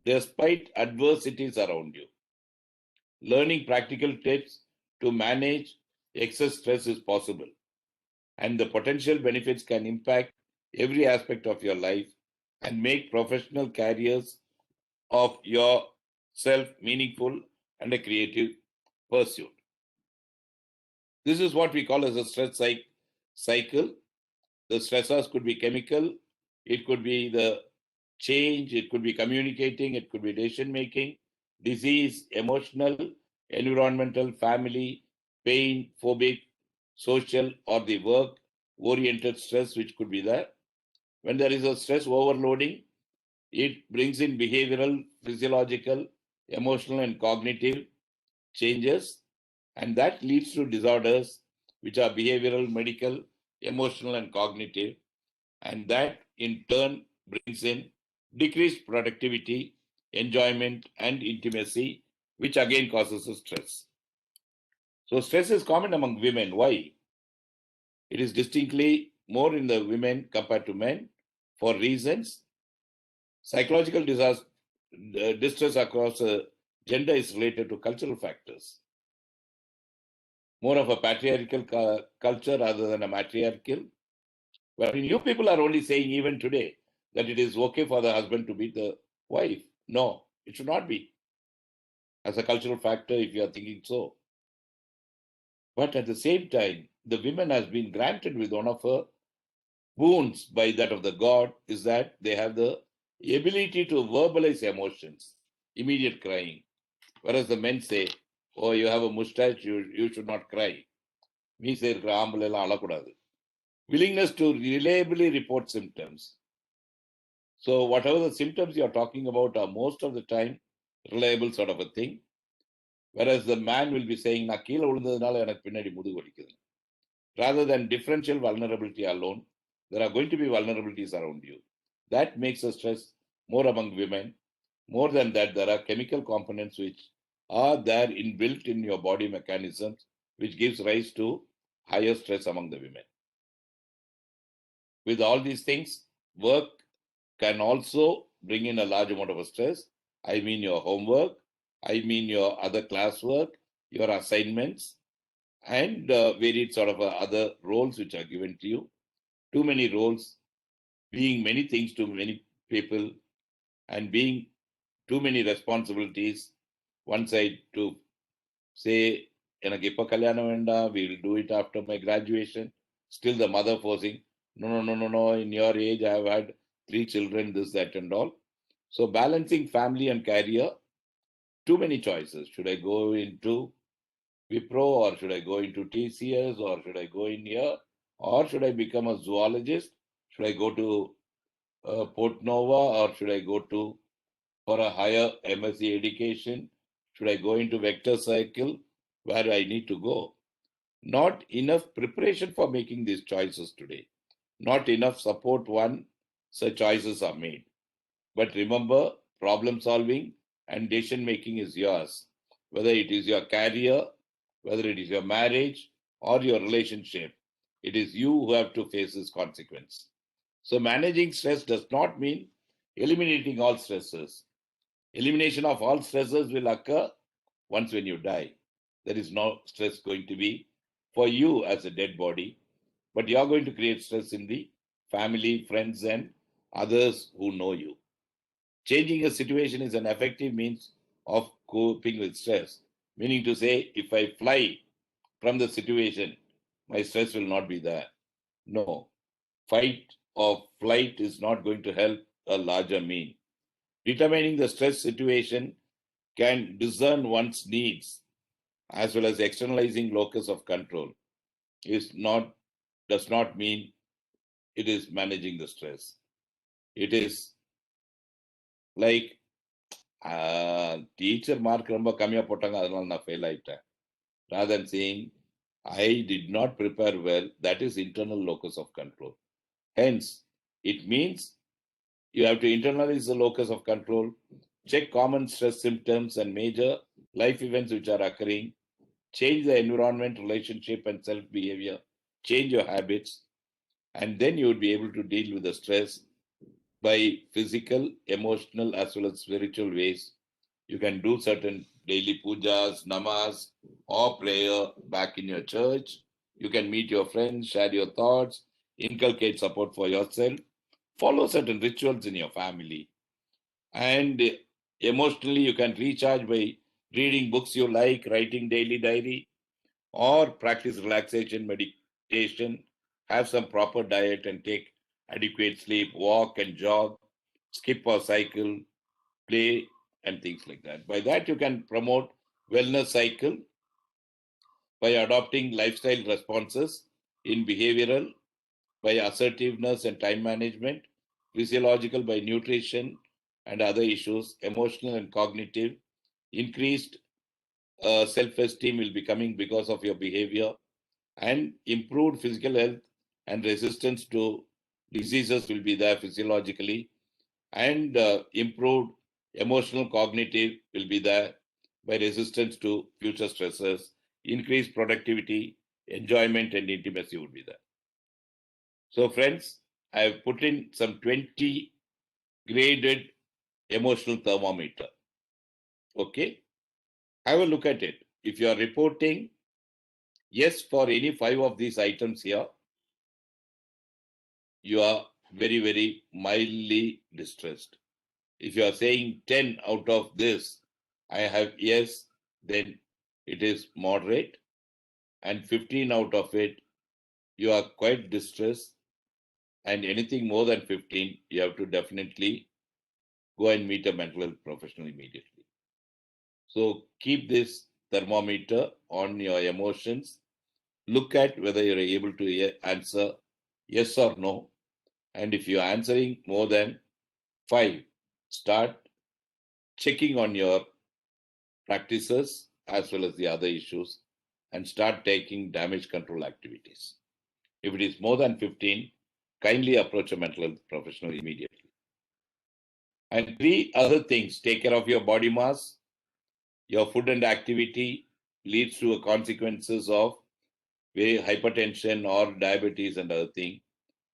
despite adversities around you. Learning practical tips to manage excess stress is possible, and the potential benefits can impact every aspect of your life and make professional careers of yourself meaningful and a creative pursuit. This is what we call as a stress cycle. The stressors could be chemical, it could be the change, it could be communicating, it could be decision making, disease, emotional, environmental, family, pain, phobic, social, or the work oriented stress, which could be there. When there is a stress overloading, it brings in behavioral, physiological, emotional, and cognitive changes, and that leads to disorders which are behavioral, medical, emotional, and cognitive, and that in turn brings in decreased productivity, enjoyment, and intimacy, which again causes stress. So stress is common among women. Why? It is distinctly more in the women compared to men for reasons. Psychological distress across gender is related to cultural factors. More of a patriarchal culture rather than a matriarchal. But you people are only saying even today that it is okay for the husband to beat the wife. No, it should not be. As a cultural factor, if you are thinking so. But at the same time, the woman has been granted with one of her boons by that of the God is that they have the ability to verbalize emotions, immediate crying. Whereas the men say, oh, you have a mustache, you should not cry. Me say, willingness to reliably report symptoms. So whatever the symptoms you're talking about are most of the time reliable sort of a thing. Whereas the man will be saying, நான் கீழே விழுந்ததுனால எனக்கு பின்னாடி முதுகு வலிக்குது. Rather than differential vulnerability alone, there are going to be vulnerabilities around you. That makes the stress more among women. More than that, there are chemical components which are there inbuilt in your body mechanisms, which gives rise to higher stress among the women. With all these things, work can also bring in a large amount of stress. I mean your homework, I mean your other classwork, your assignments, and varied sort of other roles which are given to you. Too many roles, being many things to many people, and being too many responsibilities. One side to say, எனக்கு இப்ப கல்யாணம் வேண்டாம், we will do it after my graduation. Still the mother forcing, no, in your age I have had 3 children, this, that, and all. So balancing family and career, too many choices. Should I go into Wipro, or should I go into TCS, or should I go in here, or should I become a zoologist? Should I go to Port Nova, or should I go to for a higher MSc education? Should I go into vector cycle? Where I need to go? Not enough preparation for making these choices today. Not enough support once such choices are made. But remember, problem solving and decision making is yours. Whether it is your career, whether it is your marriage or your relationship, it is you who have to face this consequence. So managing stress does not mean eliminating all stresses. Elimination of all stresses will occur once when you die. There is no stress going to be for you as a dead body, but you are going to create stress in the family, friends, and others who know you. Changing a situation is an effective means of coping with stress, meaning to say, if I fly from the situation, my stress will not be there. No, fight or flight is not going to help a larger mean. Determining the stress situation can discern one's needs as well as externalizing locus of control does not mean it is managing the stress. It is like teacher mark ரொம்ப கம்மியா போட்டாங்க அதனால நான் fail ஆயிட்டேன். Rather than saying I did not prepare well, that is internal locus of control. Hence, it means You have to internalize the locus of control, check common stress symptoms and major life events which are occurring, change the environment, relationship, and self behavior, change your habits, and then you would be able to deal with the stress by physical, emotional, as well as spiritual ways. You can do certain daily pujas, namas, or prayer back in your church. You can meet your friends, share your thoughts, inculcate support for yourself, follow certain rituals in your family. And emotionally, you can recharge by reading books you like, writing daily diary, or practice relaxation, meditation, have some proper diet and take adequate sleep, walk and jog, skip or cycle, play, and things like that. By that, you can promote wellness cycle by adopting lifestyle responses in behavioral, by assertiveness and time management, physiological by nutrition and other issues, emotional and cognitive, increased self-esteem will be coming because of your behavior, and improved physical health and resistance to diseases will be there physiologically, and improved emotional cognitive will be there by resistance to future stresses, increased productivity, enjoyment, and intimacy would be there. So friends, I have put in some 20 graded emotional thermometer. Okay, have a look at it. If you are reporting yes for any 5 of these items here, you are very, very mildly distressed. If you are saying 10 out of this, I have yes, then it is moderate. And 15 out of it, you are quite distressed. And anything more than 15, you have to definitely go and meet a mental health professional immediately. So keep this thermometer on your emotions. Look at whether you're able to answer yes or no. And if you're answering more than 5, start checking on your practices as well as the other issues and start taking damage control activities. If it is more than 15, kindly approach a mental health professional immediately. And 3 other things: take care of your body mass. Your food and activity leads to consequences of hypertension or diabetes and other things.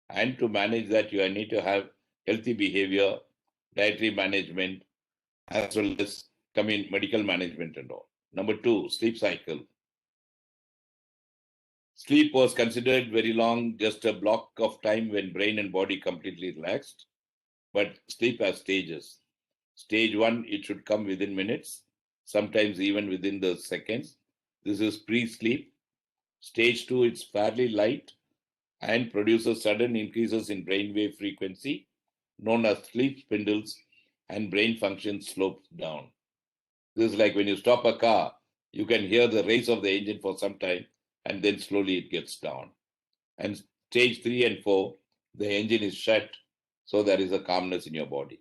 And to manage that, you need to have healthy behavior, dietary management, as well as medical management and all. Number 2, sleep cycle. Sleep was considered very long, just a block of time when brain and body completely relaxed. But sleep has stages. Stage 1, it should come within minutes, sometimes even within the seconds. This is pre-sleep. Stage 2, it's fairly light and produces sudden increases in brainwave frequency, known as sleep spindles, and brain function slopes down. This is like when you stop a car, you can hear the race of the engine for some time, and then slowly it gets down. And stage 3 and 4, the engine is shut, so there is a calmness in your body.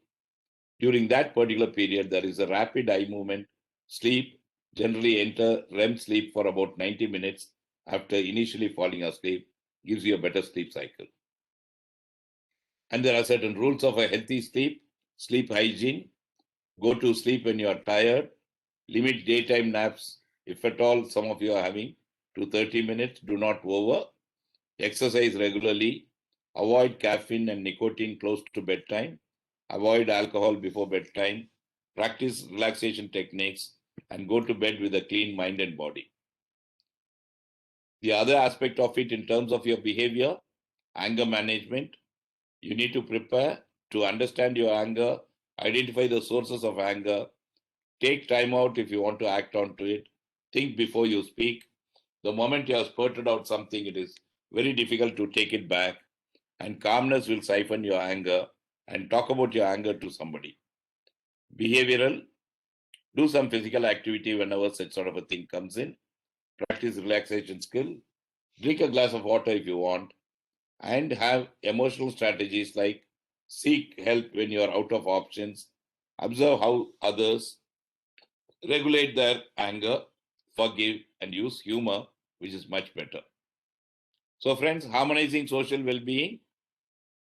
During that particular period, there is a rapid eye movement. Sleep, generally enter REM sleep for about 90 minutes after initially falling asleep, gives you a better sleep cycle. And there are certain rules of a healthy sleep: sleep hygiene, go to sleep when you are tired, limit daytime naps, if at all some of you are having, to 30 minutes, do not over, exercise regularly, avoid caffeine and nicotine close to bedtime, avoid alcohol before bedtime, practice relaxation techniques, and go to bed with a clean mind and body. The other aspect of it in terms of your behavior, anger management, you need to prepare to understand your anger, identify the sources of anger, take time out if you want to act onto it, think before you speak. The moment you have spurted out something, it is very difficult to take it back, and calmness will siphon your anger, and talk about your anger to somebody. Behavioral, do some physical activity whenever such sort of a thing comes in, practice relaxation skill, drink a glass of water if you want, and have emotional strategies like seek help when you are out of options, observe how others regulate their anger, forgive, and use humor, which is much better. So friends, harmonizing social well-being,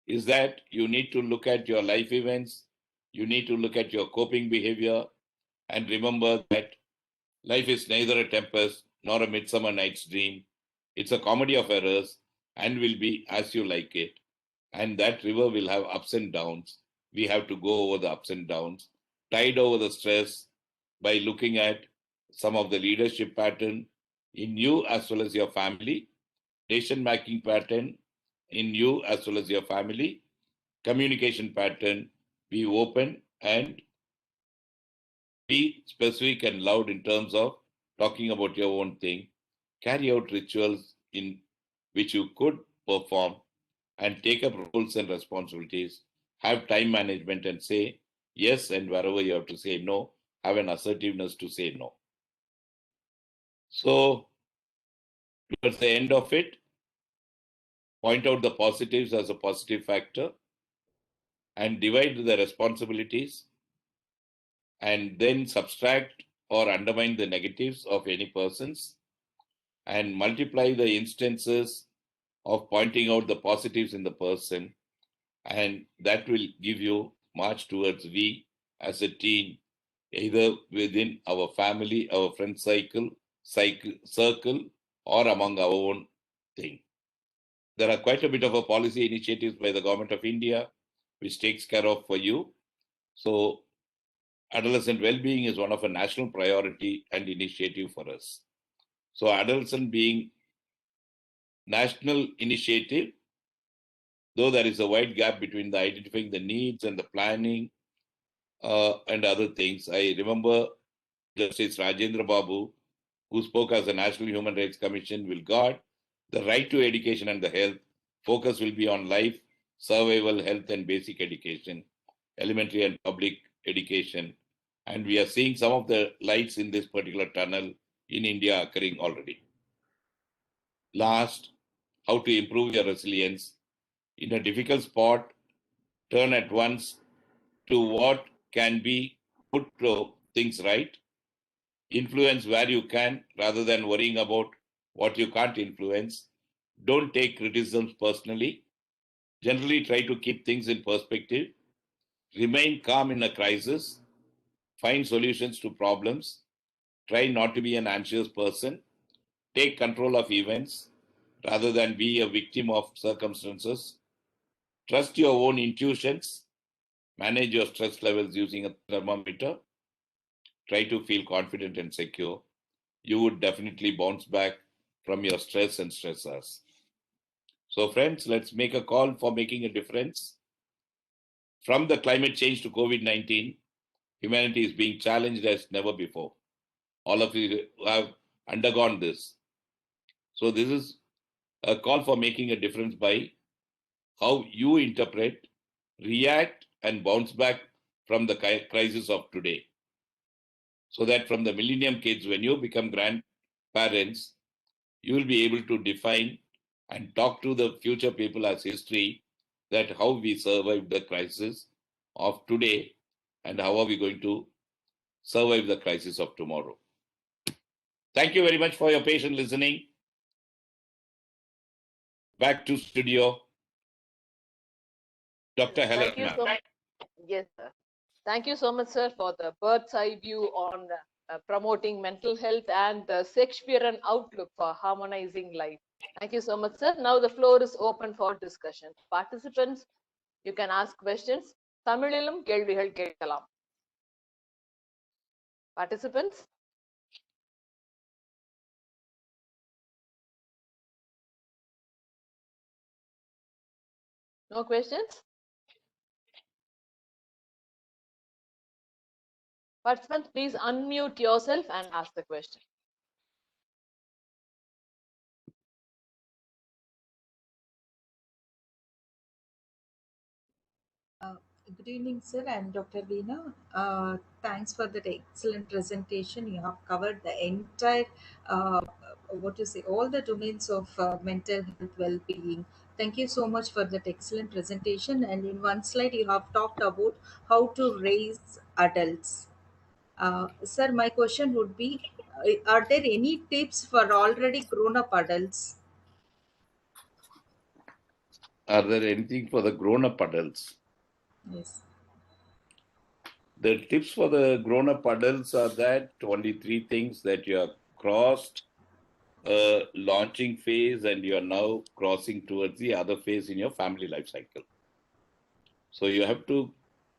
is that you need to look at your life events, you need to look at your coping behavior, and remember that life is neither a tempest nor a midsummer night's dream. It's a comedy of errors and will be as you like it. And that river will have ups and downs. We have to go over the ups and downs, tide over the stress by looking at some of the leadership pattern in you as well as your family, decision-making pattern in you as well as your family, communication pattern, be open and be specific and loud in terms of talking about your own thing, carry out rituals in which you could perform and take up roles and responsibilities, have time management and say yes, and wherever you have to say no, have an assertiveness to say no. So towards the end of it, point out the positives as a positive factor and divide the responsibilities and then subtract or undermine the negatives of any persons and multiply the instances of pointing out the positives in the person, and that will give you march towards we as a team, either within our family, our friend circle, or among our own thing. There are quite a bit of a policy initiatives by the Government of India which takes care of for you. So adolescent well-being is one of a national priority and initiative for us. So adolescent being national initiative, though there is a wide gap between the identifying the needs and the planning and other things. I remember Justice Rajendra Babu, who spoke as the National Human Rights Commission, will guard the right to education and the health. Focus will be on life, survival, health, and basic education, elementary and public education. And we are seeing some of the lights in this particular tunnel in India occurring already. Last, how to improve your resilience. In a difficult spot, turn at once to what can be put to things right. Influence where you can rather than worrying about what you can't influence. Don't take criticisms personally. Generally try to keep things in perspective. Remain calm in a crisis. Find solutions to problems. Try not to be an anxious person. Take control of events rather than be a victim of circumstances. Trust your own intuitions. Manage your stress levels using a thermometer. Try to feel confident and secure. You would definitely bounce back from your stress and stressors. So friends, let's make a call for making a difference. From the climate change to COVID-19, humanity is being challenged as never before. All of you have undergone this. So this is a call for making a difference by how you interpret, react, and bounce back from the crisis of today. So that from the millennium kids, when you become grandparents, you will be able to define and talk to the future people as history, that how we survived the crisis of today and how are we going to survive the crisis of tomorrow. Thank you very much for your patient listening. Back to studio. Dr. Helen. Thank you so much. Yes, sir. Thank you so much, sir, for the bird's eye view on promoting mental health and the Shakespearean outlook for harmonizing life. Thank you so much, sir. Now the floor is open for discussion. Participants, you can ask questions. தமிழிலும் கேள்விகள் கேட்கலாம். Participants? No questions? Participants, please unmute yourself and ask the question. Good evening, sir, and Dr. Veena. Thanks for that excellent presentation. You have covered the entire, all the domains of mental health well-being. Thank you so much for that excellent presentation. And in one slide, you have talked about how to raise adults. Sir, my question would be, are there any tips for already grown-up adults? Are there anything for the grown-up adults? Yes. The tips for the grown-up adults are that only 3 things: that you are crossed a launching phase and you are now crossing towards the other phase in your family life cycle. So you have to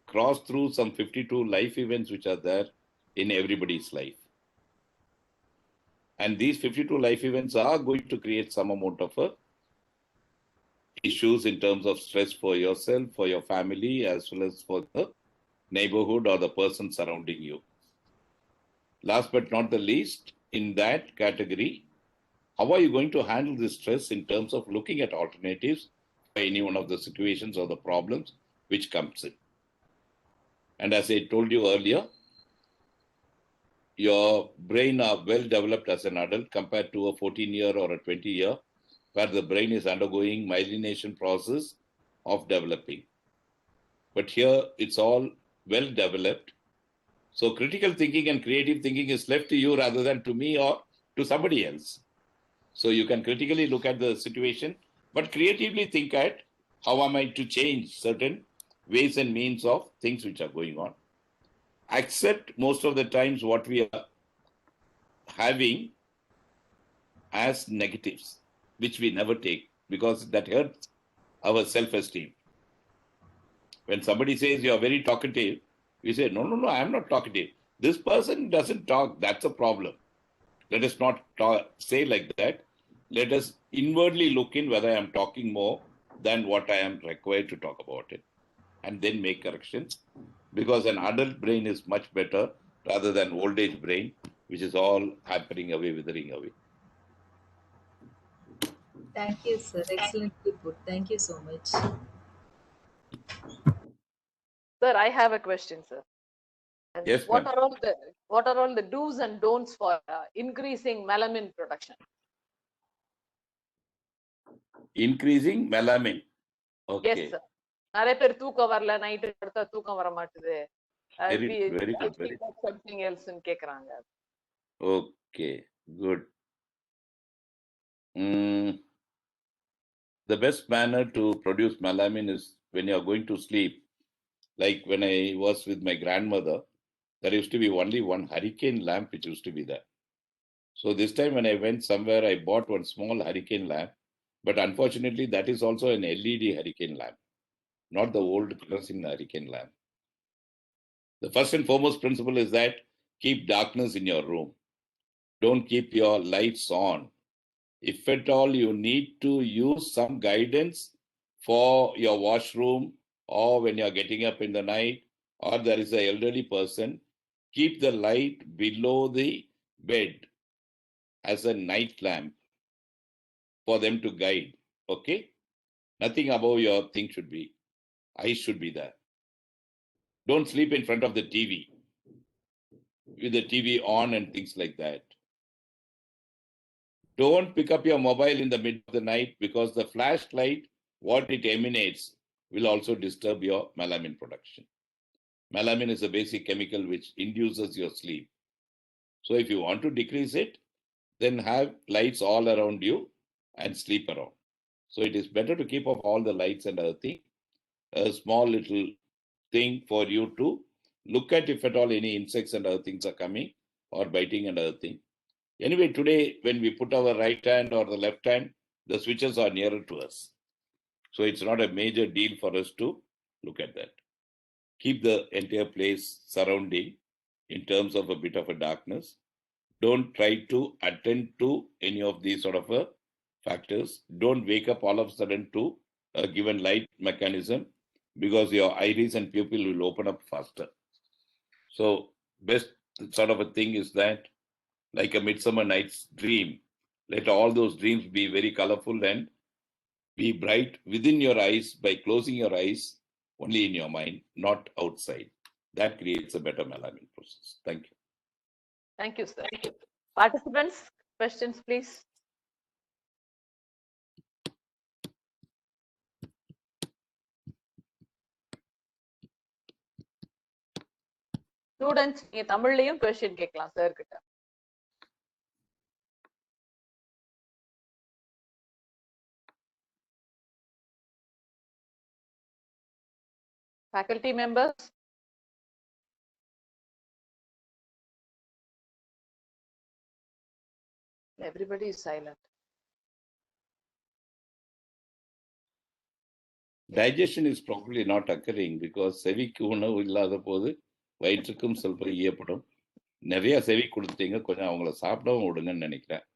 cross through some 52 life events which are there in everybody's life. And these 52 life events are going to create some amount of issues in terms of stress for yourself, for your family, as well as for the neighborhood or the person surrounding you. Last but not the least, in that category, how are you going to handle this stress in terms of looking at alternatives for any one of the situations or the problems which comes in? And as I told you earlier, your brain are well developed as an adult compared to a 14-year or a 20-year, where the brain is undergoing myelination process of developing. But here it's all well developed. So critical thinking and creative thinking is left to you rather than to me or to somebody else. So you can critically look at the situation, but creatively think at how am I to change certain ways and means of things which are going on. Accept most of the times what we are having as negatives, which we never take because that hurts our self-esteem. When somebody says you are very talkative, we say, no, I am not talkative. This person doesn't talk. That's a problem. Let us not say like that. Let us inwardly look in whether I am talking more than what I am required to talk about it, and then make corrections, because an adult brain is much better rather than old age brain, which is all happening away, withering away. Thank you, sir. Excellently put. Thank you so much. Sir, I have a question, sir. And Yes, what ma'am. are all the do's and don'ts for increasing melanin production? Increasing melanin. Yes, Okay. sir. நிறைய பேர் தூக்கம் வரல, night படுத்தா தூக்கம் வர மாட்டுது. Very good. Very something else ன்னு கேக்குறாங்க. okay. Good. The best manner to produce melanin is when you are going to sleep. Like when I was with my grandmother, there used to be only one hurricane lamp which used to be there. So this time when I went somewhere, I bought one small hurricane lamp, but unfortunately that is also an LED hurricane lamp, not the old kerosene hurricane lamp. The first and foremost principle is that keep darkness in your room. Don't keep your lights on. If at all you need to use some guidance for your washroom, or when you're getting up in the night, or there is an elderly person, keep the light below the bed as a night lamp for them to guide. Okay? Nothing above your thing should be. Eyes should be there. Don't sleep in front of the TV with the TV on and things like that. Don't pick up your mobile in the middle of the night, because the flashlight, what it emanates, will also disturb your melanin production. Melanin is a basic chemical which induces your sleep. So if you want to decrease it, then have lights all around you and sleep around. So it is better to keep off all the lights and other things. A small little thing for you to look at if at all any insects and other things are coming or biting and other things. Anyway, today, when we put our right hand or the left hand, the switches are nearer to us. So it's not a major deal for us to look at that. Keep the entire place surrounding in terms of a bit of a darkness. Don't try to attend to any of these sort of factors. Don't wake up all of a sudden to a given light mechanism, because your iris and pupil will open up faster. So best sort of a thing is that, like a Midsummer Night's Dream, let all those dreams be very colorful and be bright within your eyes by closing your eyes only in your mind, not outside. That creates a better melanin process. Thank you. Thank you, sir. Participants, questions, please. Students, நீங்க தமிழ்லயும் question கேட்கலாம் sir கிட்ட. Faculty members? Everybody is silent. Digestion is probably not occurring because செவிக்கு உணவு இல்லாத போது வயிற்றுக்கும் ಸ್ವಲ್ಪ ஈயப்படும். நிறைய செவி கொடுத்தீங்க, கொஞ்சம் அவங்கள சாப்பிடவும் விடுங்கன்னு நினைக்கிறேன்.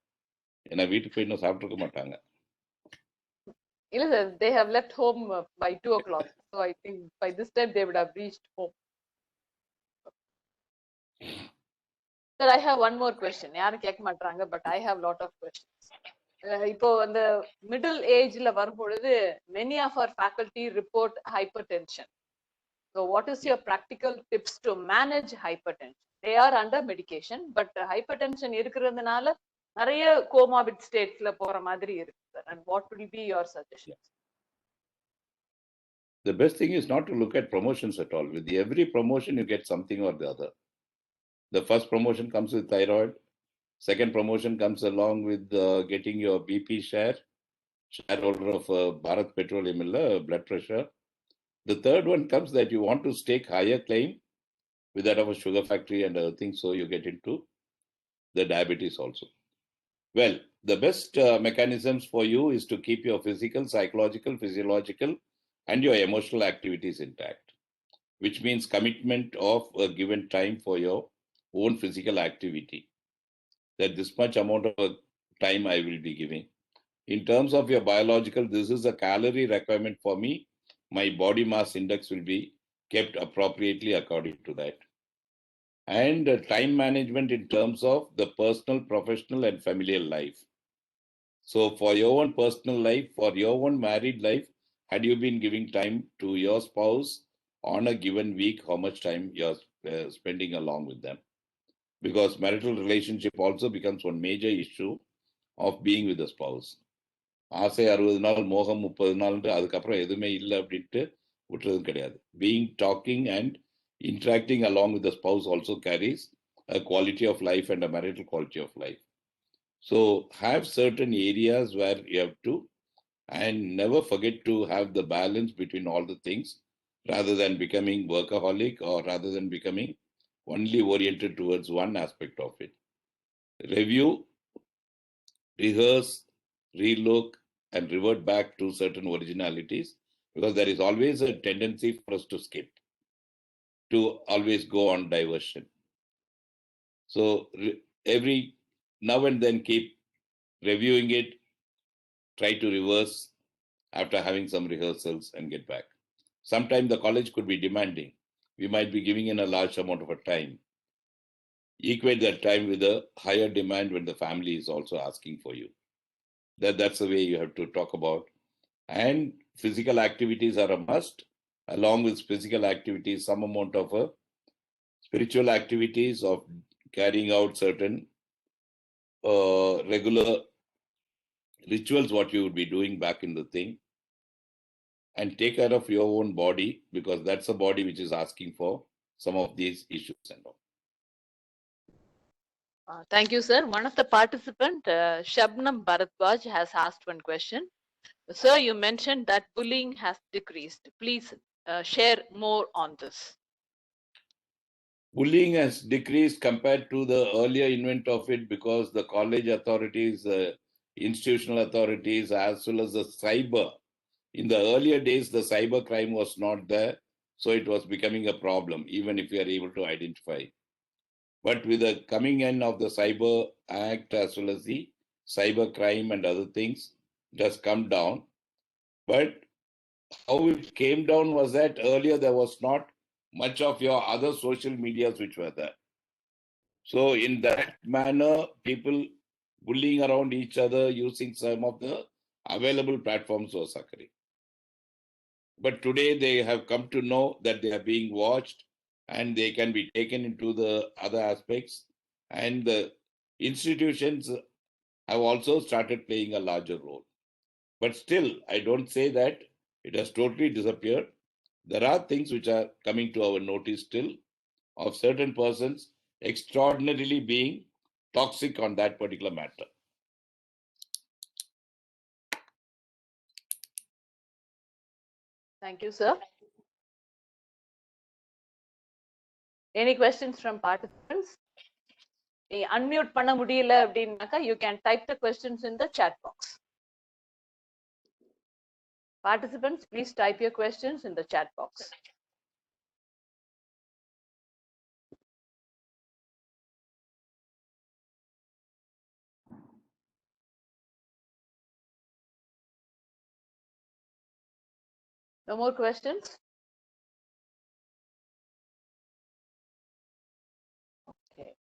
ஏன்னா வீட்டுக்கு போய் இன்னும் சாப்பிட்டுருக்க மாட்டாங்க. They have left home by 2 o'clock. So I think by this time they would have reached home. Sir, I have one more question. யாரும் கேட்க மாட்டாங்க, but I have lot of questions. இப்போ அந்த middle ageல வரும்பொழுது many of our faculty report hypertension. So what is your practical tips to manage hypertension? They are under medication, but hypertension இருக்கிறதுனால நிறைய comorbid statesல போற மாதிரி இருக்கு sir. And what will be your suggestions? The best thing is not to look at promotions at all. With every promotion, you get something or the other. The first promotion comes with thyroid. Second promotion comes along with getting your BP shareholder of Bharat Petroleum blood pressure. The third one comes that you want to stake higher claim with that of a sugar factory and other things, so you get into the diabetes also. Well, the best mechanisms for you is to keep your physical, psychological, physiological, and your emotional activities intact, which means commitment of a given time for your own physical activity. That this much amount of time I will be giving. In terms of your biological, this is a calorie requirement for me. My body mass index will be kept appropriately according to that. And time management in terms of the personal, professional, and familial life. So for your own personal life, for your own married life, had you been giving time to your spouse on a given week, how much time you're spending along with them? Because marital relationship also becomes one major issue of being with the spouse. ஆசை 60 நாள், மோகம் 30 நாள்ன்ட்டு அதுக்கப்புறம் எதுவுமே இல்லை அப்படின்ட்டு விட்டுறதும் கிடையாது. Being talking and interacting along with the spouse also carries a quality of life and a marital quality of life. So have certain areas where you have to, and never forget to have the balance between all the things rather than becoming workaholic or rather than becoming only oriented towards one aspect of it. Review, rehearse, relook, and revert back to certain originalities, because there is always a tendency for us to skip, to always go on diversion. So every now and then keep reviewing it, try to reverse after having some rehearsals and get back. Sometimes the college could be demanding. We might be giving in a large amount of a time. Equate that time with a higher demand when the family is also asking for you. That's the way you have to talk about. And physical activities are a must. Along with physical activities, some amount of spiritual activities of carrying out certain regular rituals, what you would be doing back in the thing. And take care of your own body, because that's a body which is asking for some of these issues and all. Thank you, sir. One of the participant, Shabnam Bharadwaj, has asked one question. Sir, you mentioned that bullying has decreased. Please share more on this. Bullying has decreased compared to the earlier invent of it, because the college authorities, institutional authorities, as well as the cyber. In the earlier days, the cyber crime was not there, so it was becoming a problem, even if you are able to identify. But with the coming in of the Cyber Act as well as the cyber crime and other things, it has come down. But how it came down was that earlier there was not much of your other social medias which were there. So in that manner, people bullying around each other using some of the available platforms was occurring. But today they have come to know that they are being watched and they can be taken into the other aspects. And the institutions have also started playing a larger role. But still, I don't say that it has totally disappeared. There are things which are coming to our notice still, of certain persons extraordinarily being toxic on that particular matter. Thank you, sir. Any questions from participants? Unmute பண்ண முடியல அப்படின்னாக்கா you can type the questions in the chat box. Participants, please type your questions in the chat box. No more questions? Okay.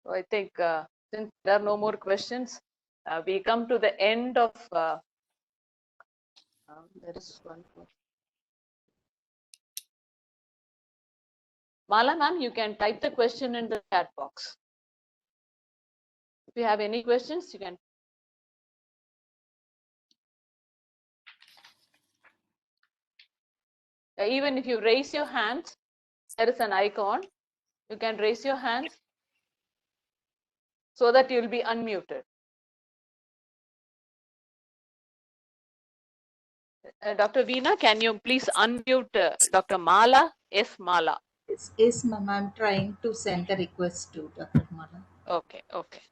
So I think since there are no more questions, we come to the end of. There is one more. Mala ma'am, you can type the question in the chat box. If you have any questions, you can. Even if you raise your hands, there is an icon. You can raise your hands so that you will be unmuted. Dr. Veena, can you please unmute Dr. Mala? Yes, Mala. Yes, ma'am. I'm trying to send the request to Dr. Mala. Okay, okay.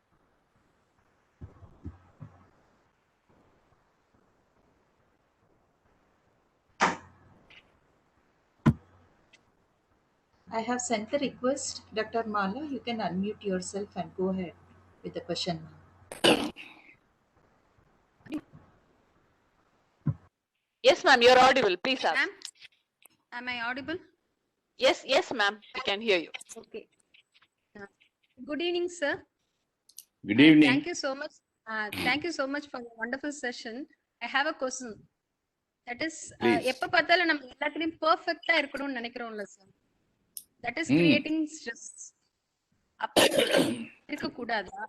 I have sent the request, Dr. Mala. You can unmute yourself and go ahead with the question, ma'am. Yes, ma'am, you're audible. Please ask. Ma'am, am I audible? Yes, yes, ma'am, we can hear you. Okay. Good evening, sir. Good evening. Thank you so much. Thank you so much for the wonderful session. I have a question. That is, Please. எப்ப பார்த்தாலும் நம்ம எல்லாத்துலயும் perfect ஆ இருக்கணும்னு நினைக்கிறோம்ல sir. That is Hmm. creating stress. அப்படி இருக்க கூடாதா?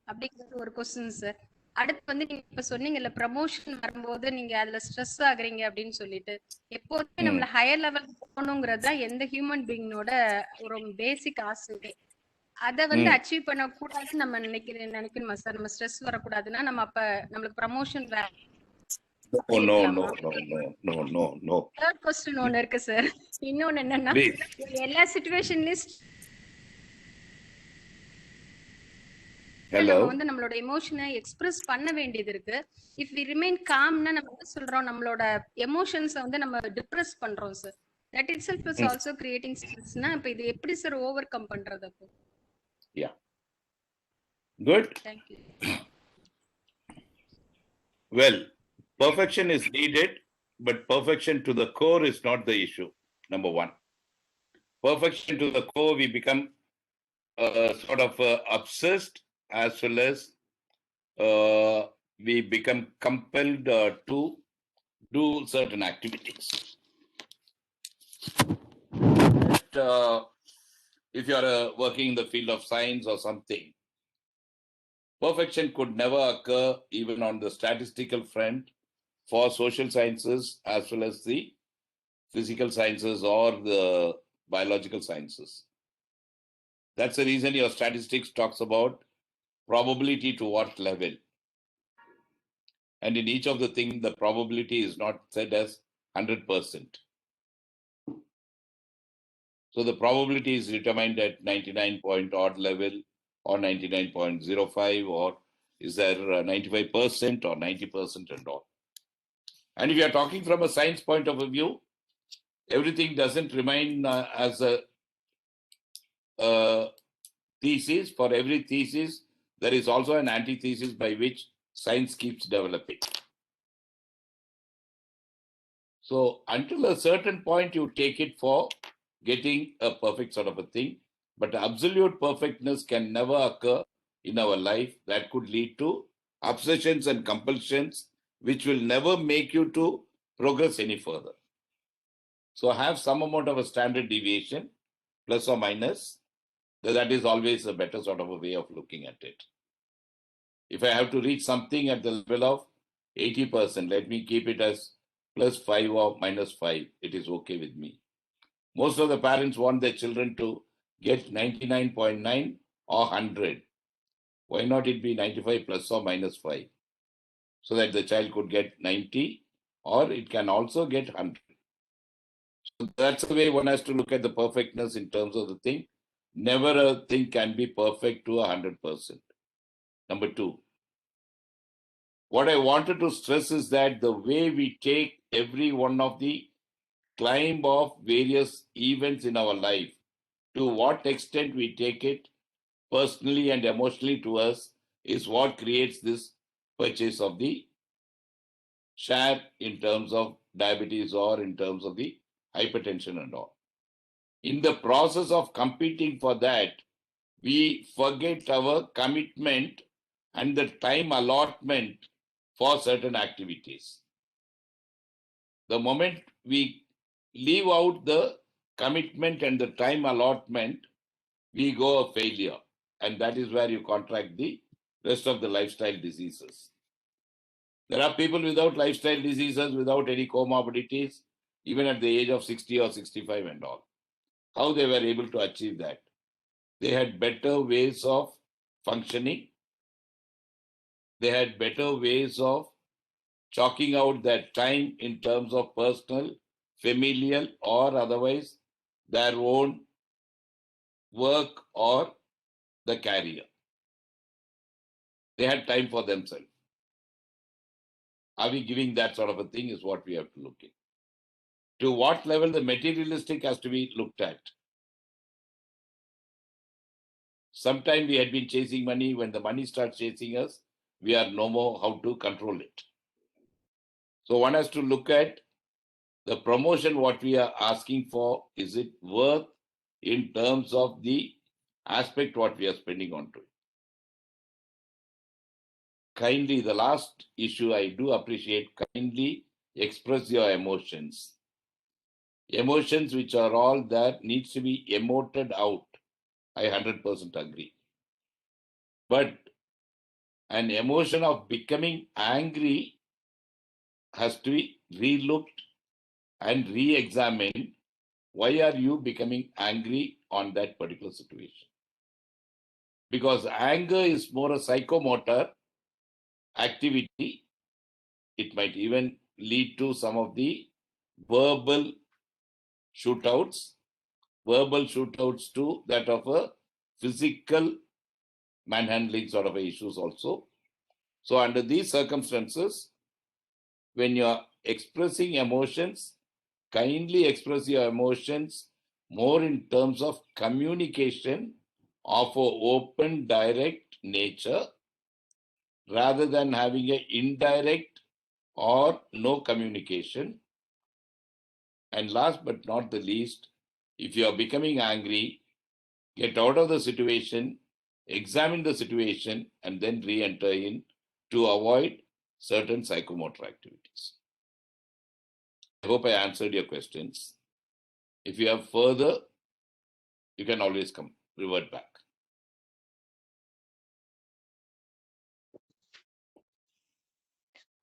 அப்படிங்கிறது ஒரு கொஸ்டின் சார். அடுத்து வந்து நீங்க இப்ப சொன்னீங்கல்ல ப்ரமோஷன் வரும்போது நீங்க அதுல ஸ்ட்ரெஸ் ஆகுறீங்க அப்படின்னு சொல்லிட்டு எப்போதுமே நம்மள ஹையர் லெவல் போகணுங்கிறது தான் எந்த ஹியூமன் பீயிங்கோட ஒரு பேசிக் ஆசை. அத வந்து அச்சீவ் பண்ண கூடாதுன்னு நம்ம நினைக்கணுமா சார்? நம்ம ஸ்ட்ரெஸ் வரக்கூடாதுன்னா நம்ம அப்ப நம்மளுக்கு ப்ரமோஷன் No. தேர்ட் கொஸ்டின் ஒன்னு இருக்கு சார். இன்னொன்னு என்னன்னா எல்லா சிச்சுவேஷன்லயும் நம்ம வந்து நம்மளோட எமோஷனை எக்ஸ்பிரஸ் பண்ண வேண்டியது இருக்கு. இஃப் வி ரிமைன் காம்னா நம்ம என்ன சொல்றோம், நம்மளோட எமோஷன்ஸை வந்து நம்ம டிப்ரெஸ் பண்றோம் sir. That itself is also creating ஸ்ட்ரெஸ்னா அப்ப இது எப்படி சார் ஓவர் கம் பண்றது அப்போ? Yeah. Good. Thank you. Well, perfection is needed, but perfection to the core is not the issue. Number one. Perfection to the core, we become sort of obsessed, as well as we become compelled to do certain activities. But, if you are working in the field of science or something, perfection could never occur even on the statistical front for social sciences as well as the physical sciences or the biological sciences. That's the reason your statistics talks about probability to what level. And in each of the things, the probability is not said as 100%. So the probability is determined at 99 point odd level or 99.05, or is there 95% or 90% and all. And if you are talking from a science point of view, everything doesn't remain as a thesis. For every thesis, there is also an antithesis by which science keeps developing. So until a certain point, you take it for getting a perfect sort of a thing, but absolute perfectness can never occur in our life. That could lead to obsessions and compulsions, which will never make you to progress any further. So have some amount of a standard deviation, plus or minus. That is always a better sort of a way of looking at it. If I have to reach something at the level of 80%, let me keep it as +5 or -5. It is okay with me. Most of the parents want their children to get 99.9 or 100. Why not it be 95 plus or minus 5? So that the child could get 90, or it can also get 100. So that's the way one has to look at the perfectness in terms of the thing. Never a thing can be perfect to 100%. Number two, what I wanted to stress is that the way we take every one of the climb of various events in our life, to what extent we take it personally and emotionally to us, is what creates this purchase of the share in terms of diabetes or in terms of the hypertension and all. In the process of competing for that, we forget our commitment and the time allotment for certain activities. The moment we leave out the commitment and the time allotment, we go a failure. And that is where you contract the rest of the lifestyle diseases. There are people without lifestyle diseases, without any comorbidities, even at the age of 60 or 65 and all. How they were able to achieve that? They had better ways of functioning. They had better ways of chalking out that time in terms of personal, familial, or otherwise their own work or the career. They had time for themselves. Are we giving that sort of a thing is what we have to look at. To what level the materialistic has to be looked at. Sometime we had been chasing money. When the money starts chasing us, we are no more how to control it. So one has to look at the promotion, what we are asking for, is it worth in terms of the aspect what we are spending on to it. Kindly, the last issue I do appreciate, kindly express your emotions. Emotions which are all that needs to be emoted out. I 100% agree. But an emotion of becoming angry has to be relooked and re-examined. Why are you becoming angry on that particular situation? Because anger is more a psychomotor activity. It might even lead to some of the verbal shootouts to that of a physical manhandling sort of issues also. So under these circumstances, when you're expressing emotions, kindly express your emotions more in terms of communication of an open, direct nature, rather than having an indirect or no communication. And last but not the least, if you are becoming angry, get out of the situation, examine the situation, and then re-enter in to avoid certain psychomotor activities. I hope I answered your questions. If you have further, you can always revert back.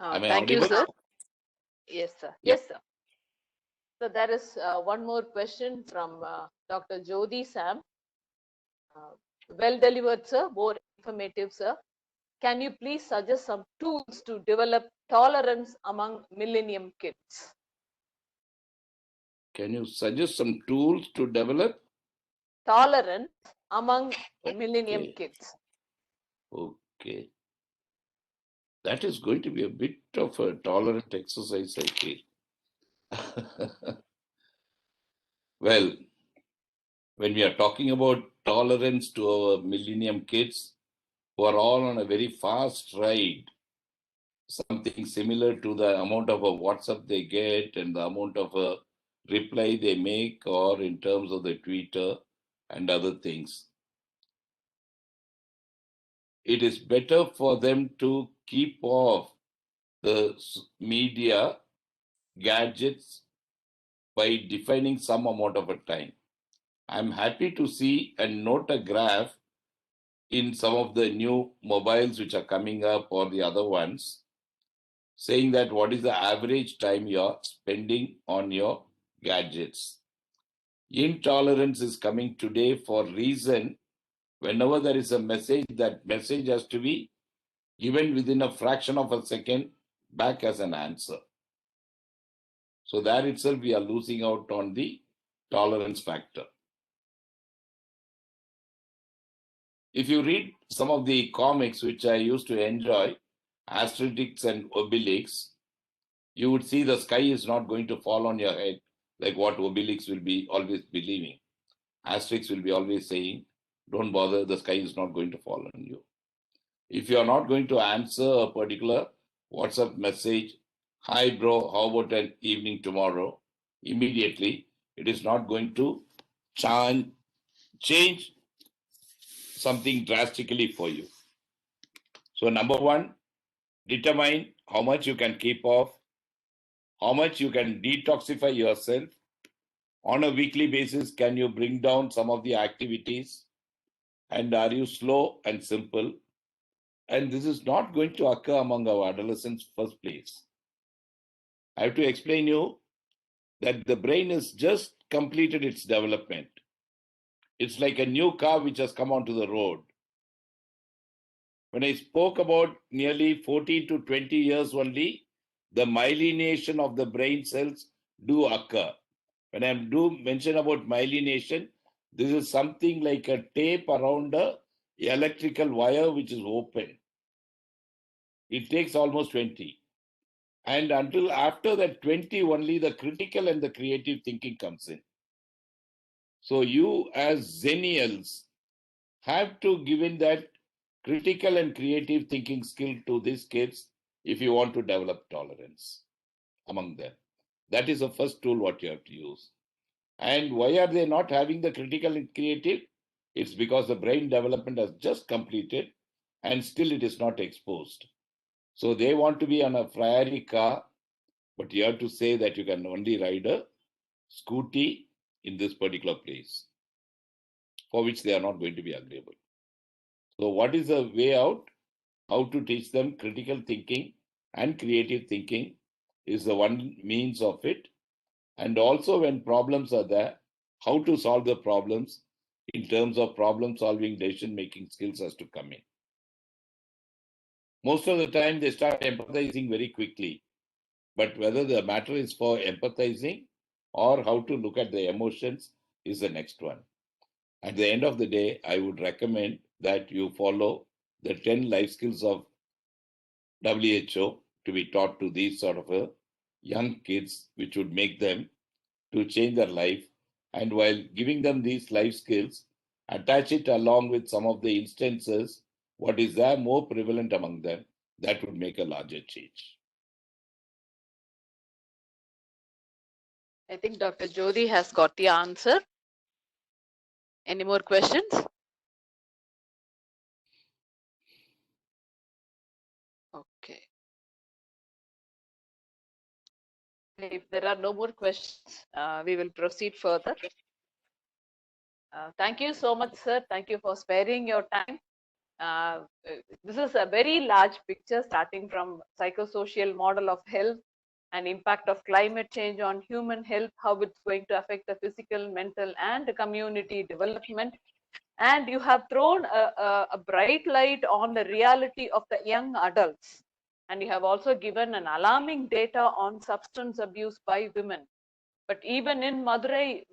Am I Thank you, audible? sir. Yes, sir. Yeah. Yes, sir. So there is one more question from Dr. Jyoti Sam. Well delivered, sir. More informative, sir. Can you please suggest some tools to develop tolerance among millennium kids? Can you suggest some tools to develop Tolerance among millennium kids? Okay. That is going to be a bit of a tolerant exercise, I feel. Well, when we are talking about tolerance to our millennium kids who are all on a very fast ride, something similar to the amount of a WhatsApp they get and the amount of a reply they make, or in terms of the Twitter and other things. It is better for them to keep off the media gadgets by defining some amount of a time. I'm happy to see and note a graph in some of the new mobiles which are coming up or the other ones, saying that what is the average time you're spending on your gadgets. Intolerance is coming today for reason whenever there is a message, that message has to be given within a fraction of a second back as an answer. So there itself we are losing out on the tolerance factor. If you read some of the comics which I used to enjoy, Asterix and Obelix, you would see the sky is not going to fall on your head like what Obelix will be always believing. Asterix will be always saying, don't bother, the sky is not going to fall on you. If you are not going to answer a particular WhatsApp message, hi bro, how about an evening tomorrow? Immediately, it is not going to change something drastically for you. So number one, determine how much you can keep off, how much you can detoxify yourself. On a weekly basis, can you bring down some of the activities? And are you slow and simple? And this is not going to occur among our adolescents first place. I have to explain you that the brain has just completed its development. It's like a new car which has come onto the road. When I spoke about nearly 14 to 20 years only, the myelination of the brain cells do occur. When I do mention about myelination, this is something like a tape around a electrical wire which is open. It takes almost 20. And until after that 20 only, the critical and the creative thinking comes in. So you as Zennials have to give in that critical and creative thinking skill to these kids if you want to develop tolerance among them. That is the first tool what you have to use. And why are they not having the critical and creative? It's because the brain development has just completed and still it is not exposed. So they want to be on a Ferrari car, but you have to say that you can only ride a scooty in this particular place, for which they are not going to be agreeable. So what is the way out? How to teach them critical thinking and creative thinking is the one means of it. And also when problems are there, how to solve the problems in terms of problem solving, decision making skills has to come in. Most of the time they start empathizing very quickly, but whether the matter is for empathizing or how to look at the emotions is the next one. At the end of the day, I would recommend that you follow the 10 life skills of WHO to be taught to these sort of young kids, which would make them to change their life. And while giving them these life skills, attach it along with some of the instances, what is there more prevalent among them, that would make a larger change. I think Dr. Jyoti has got the answer. Any more questions? Okay. If there are no more questions, we will proceed further. Thank you so much, sir. Thank you for sparing your time. This is a very large picture starting from psychosocial model of health and impact of climate change on human health, how it's going to affect the physical, mental, and community development. And you have thrown a bright light on the reality of the young adults. And you have also given an alarming data on substance abuse by women. But even in Madurai,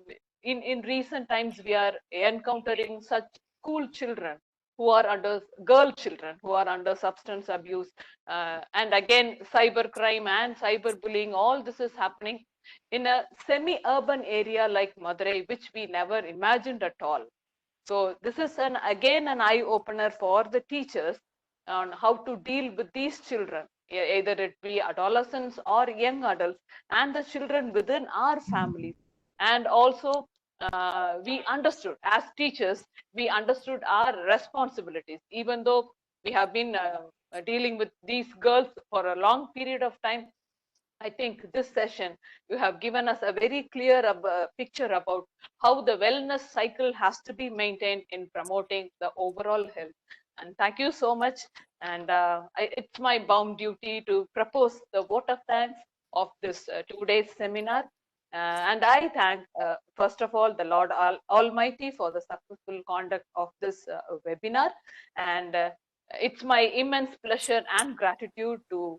in recent times, we are encountering such school children who are under, girl children who are under substance abuse. And again, cybercrime and cyberbullying, all this is happening in a semi-urban area like Madurai, which we never imagined at all. So this is again an eye-opener for the teachers on how to deal with these children, either it be adolescents or young adults, and the children within our families. And also, we understood as teachers, we understood our responsibilities, even though we have been dealing with these girls for a long period of time. I think this session, you have given us a very clear picture about how the wellness cycle has to be maintained in promoting the overall health. And thank you so much. And it's my bound duty to propose the vote of thanks of this 2 days seminar. And I thank, first of all, the Lord Almighty for the successful conduct of this webinar. And it's my immense pleasure and gratitude to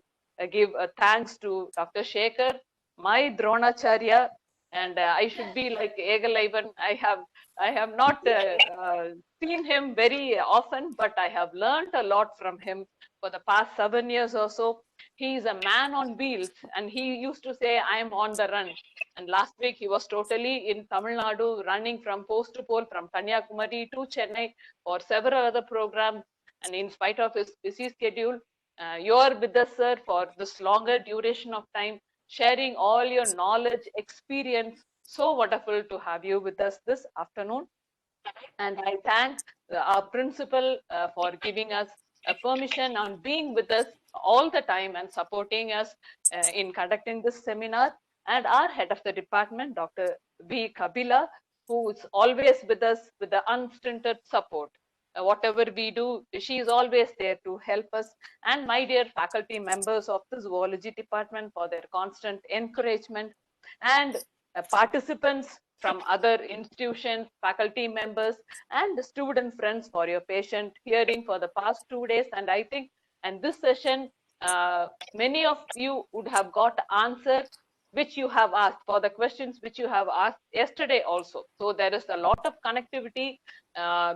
give thanks to Dr. Shekhar, my Dronacharya, and I should be like Egalaivan. I have not seen him very often, but I have learned a lot from him for the past 7 years or so. He is a man on wheels, and he used to say, I am on the run. And last week he was totally in Tamil Nadu, running from post to pole, from Kanyakumari to Chennai for several other programs. And in spite of his busy schedule, you are with us, sir, for this longer duration of time, sharing all your knowledge, experience. So wonderful to have you with us this afternoon. And I thank our principal for giving us a permission on being with us all the time and supporting us in conducting this seminar, and our head of the department, Dr. V. Kabila, who is always with us with the unstinted support. Whatever we do, she is always there to help us, and my dear faculty members of the zoology department for their constant encouragement, and participants from other institutions, faculty members, and the student friends for your patient hearing for the past 2 days. And I think, and this session, many of you would have got answers which you have asked, for the questions which you have asked yesterday also. So there is a lot of connectivity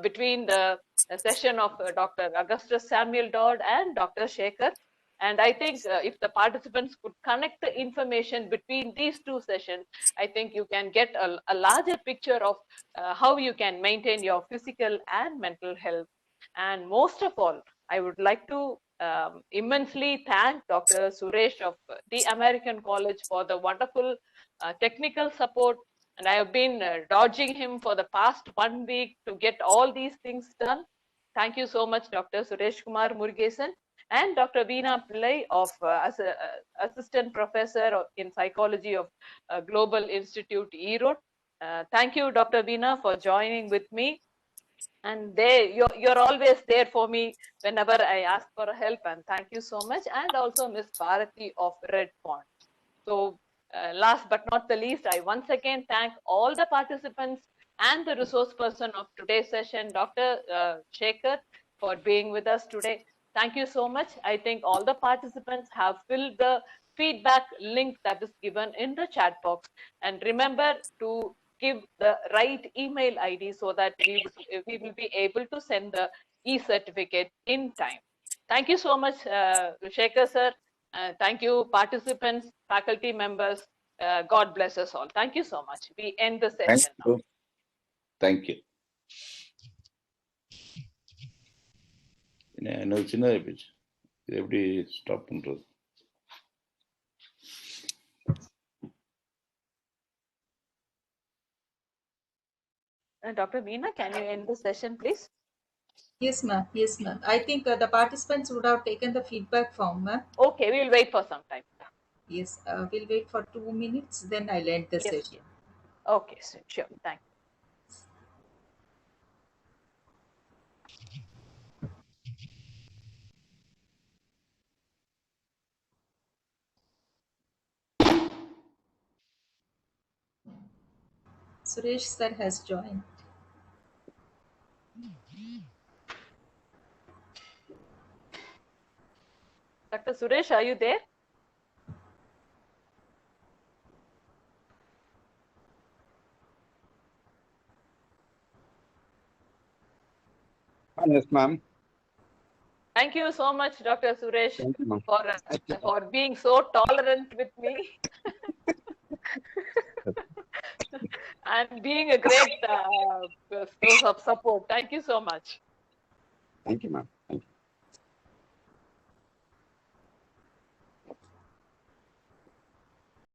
between the session of Dr. Augustus Samuel Dodd and Dr. Shekhar. And I think if the participants could connect the information between these two sessions, I think you can get a larger picture of how you can maintain your physical and mental health. And most of all, I would like to immensely thank Dr. Suresh of the American College for the wonderful technical support. And I have been dodging him for the past 1 week to get all these things done. Thank you so much, Dr. Suresh Kumar Murugesan. And Dr. Veena Pillai of as a assistant professor in psychology of Global Institute, Erode. Thank you, Dr. Veena, for joining with me. And you're always there for me whenever I ask for help. And thank you so much. And also Miss Bharati of Red Pond. So last but not the least, I once again thank all the participants and the resource person of today's session, Dr. Shekhar, for being with us today. Thank you so much. I think all the participants have filled the feedback link that is given in the chat box. And remember to give the right email ID so that we will be able to send the e-certificate in time. Thank you so much, Shekhar sir. Thank you, participants, faculty members. God bless us all. Thank you so much. We end the session now. Thank you. இன்னொரு சின்னதாக போச்சு, இது எப்படி stop பண்றது? Dr. Veena, can you end the session, please? Yes, ma'am. Yes, ma'am. I think the participants would have taken the feedback form, ma'am. Okay, we'll wait for some time. Yes, we'll wait for 2 minutes, then I'll end the session. Okay, so sure. Thank you. Suresh sir has joined. Dr. Suresh, are you there? Yes, ma'am. Thank you so much, Dr. Suresh, you, for being so tolerant with me and being a great source of support. Thank you so much. Thank you, ma'am. Thank you.